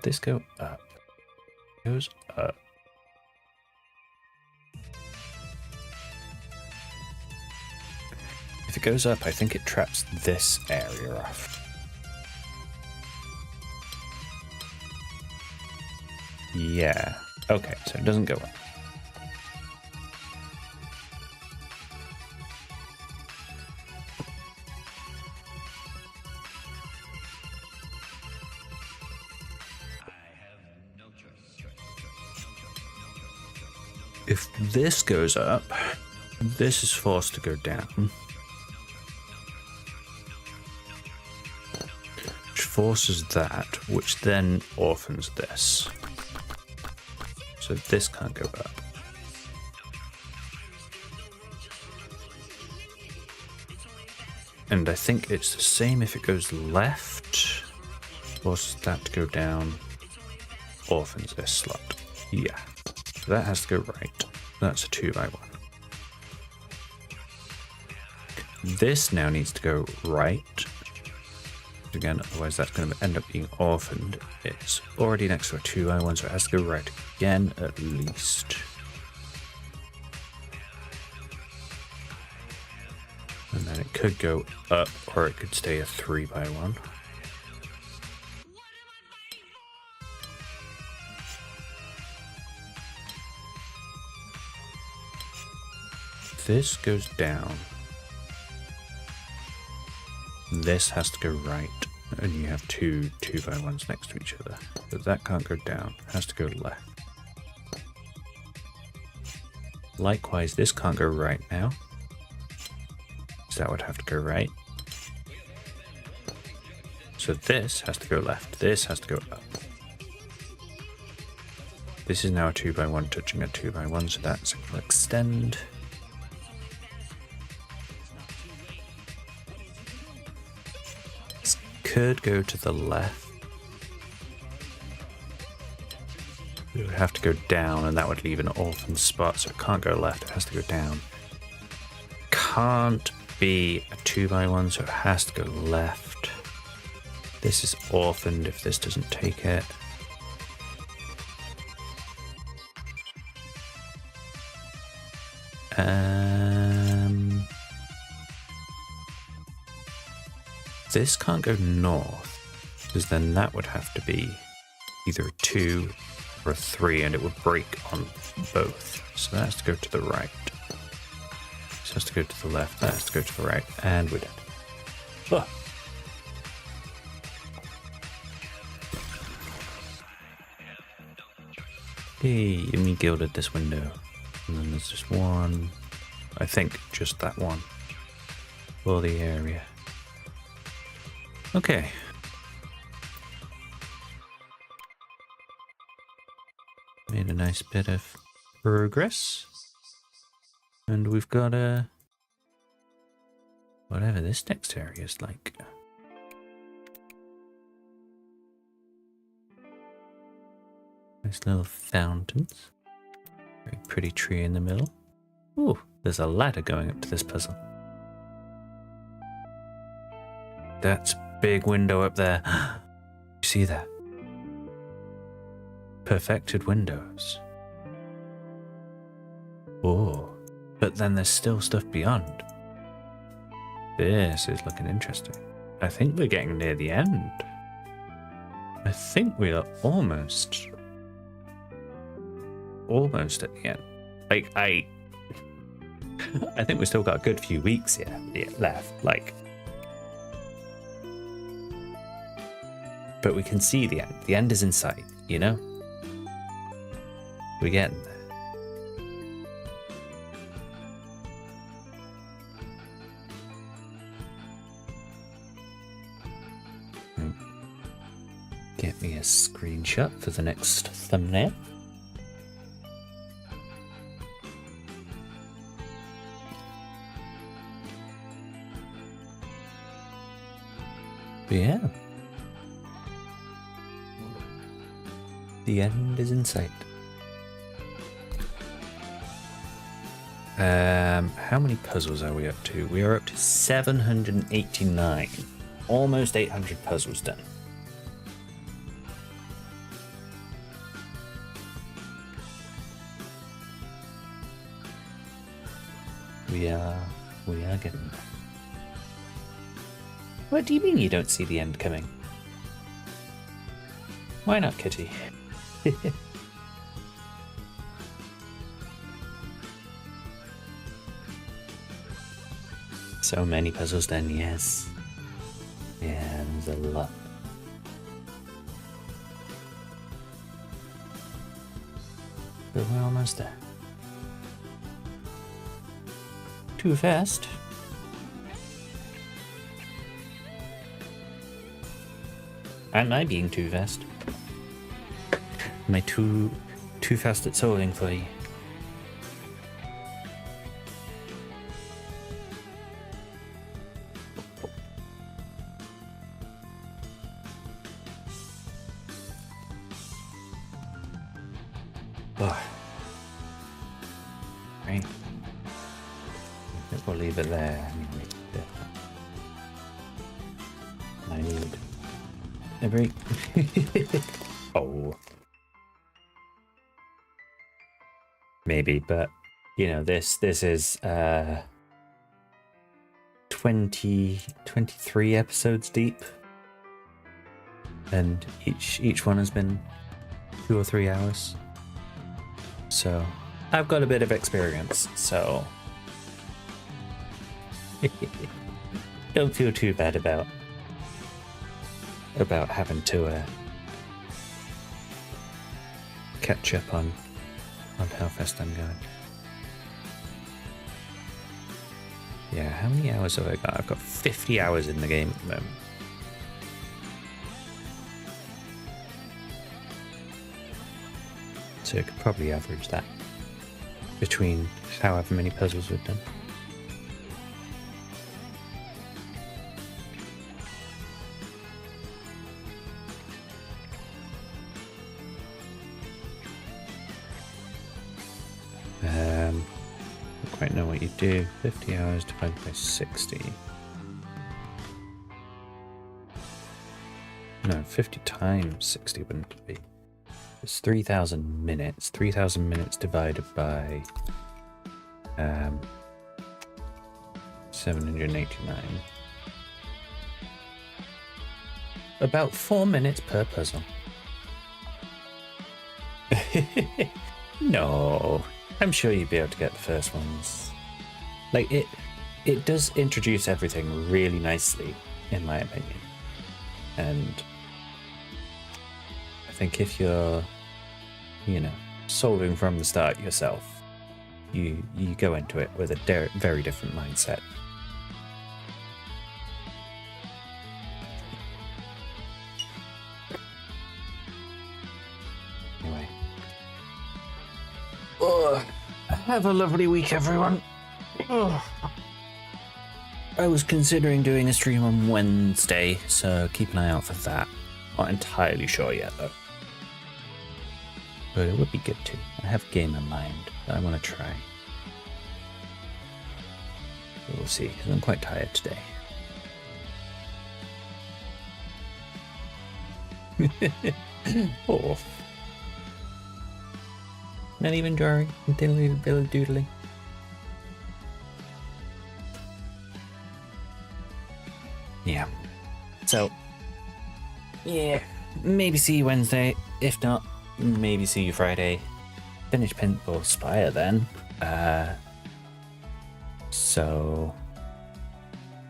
Would this go up? It goes up. If it goes up, I think it traps this area off. Yeah. Okay, so it doesn't go up. If this goes up, this is forced to go down. Which forces that, which then orphans this. So this can't go up. And I think it's the same if it goes left. Forces that to go down. Orphans this slot. Yeah. So that has to go right. That's a 2x1. This now needs to go right. Again, otherwise that's going to end up being orphaned. It's already next to a 2x1, so it has to go right again at least. And then it could go up, or it could stay a 3x1. This goes down. This has to go right, and you have two 2x1s next to each other. But that can't go down, it has to go left. Likewise, this can't go right now. So that would have to go right. So this has to go left, this has to go up. This is now a 2x1 touching a 2x1, so that's going to extend. Could go to the left. It would have to go down, and that would leave an orphan spot, so it can't go left, it has to go down. Can't be a 2x1, so it has to go left. This is orphaned if this doesn't take it. This can't go north, because then that would have to be either a 2 or a 3, and it would break on both. So that has to go to the right. This has to go to the left, that has to go to the right, and we're dead. Oh. Hey, and we gilded this window. And then there's just one, I think just that one, for the area. Okay. Made a nice bit of progress. And we've got a... whatever this next area is like. Nice little fountains. Very pretty tree in the middle. Ooh, there's a ladder going up to this puzzle. That's big window up there. You see that? Perfected windows. Oh, but then there's still stuff beyond. This is looking interesting. I think we're getting near the end. I think we are almost at the end. Like, I think we've still got a good few weeks here left. Like, but we can see the end. The end is in sight, you know? We're getting there. Get me a screenshot for the next thumbnail. But yeah. The end is in sight. How many puzzles are we up to? We are up to 789. Almost 800 puzzles done. We are getting there. What do you mean you don't see the end coming? Why not, Kitty? So many puzzles then, yes. Yeah, there's a lot. But we're almost there. Too fast. Am I being too fast? Am I too fast at solving for you? Oh. Right. I think we'll leave it there. I need a break. Oh. Maybe, but you know, this is 23 episodes deep. And each one has been 2 or 3 hours. So I've got a bit of experience, so don't feel too bad about having to catch up on how fast I'm going. Yeah, how many hours have I got? I've got 50 hours in the game at the moment. So I could probably average that between however many puzzles we've done. Don't quite know what you do. 50 hours divided by 60. No, 50 times 60 wouldn't it be? It's 3,000 minutes. 3,000 minutes divided by 789. About 4 minutes per puzzle. No, I'm sure you'd be able to get the first ones. Like it does introduce everything really nicely, in my opinion. And I think if you're, solving from the start yourself, you go into it with a very different mindset. Anyway. Oh, have a lovely week, everyone. Oh. I was considering doing a stream on Wednesday, so keep an eye out for that. Not entirely sure yet, though. But it would be good to. I have a game in mind that I want to try. But we'll see, because I'm quite tired today. Oh. Not even drawing, doodling. Yeah. So, yeah, maybe see you Wednesday. If not, maybe see you Friday. Finish Paintball Spire then. So,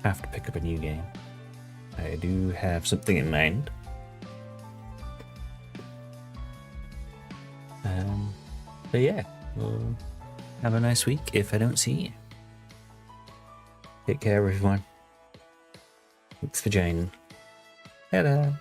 have to pick up a new game. I do have something in mind. But yeah, we'll have a nice week if I don't see you. Take care, everyone. Thanks for joining. Ta-da.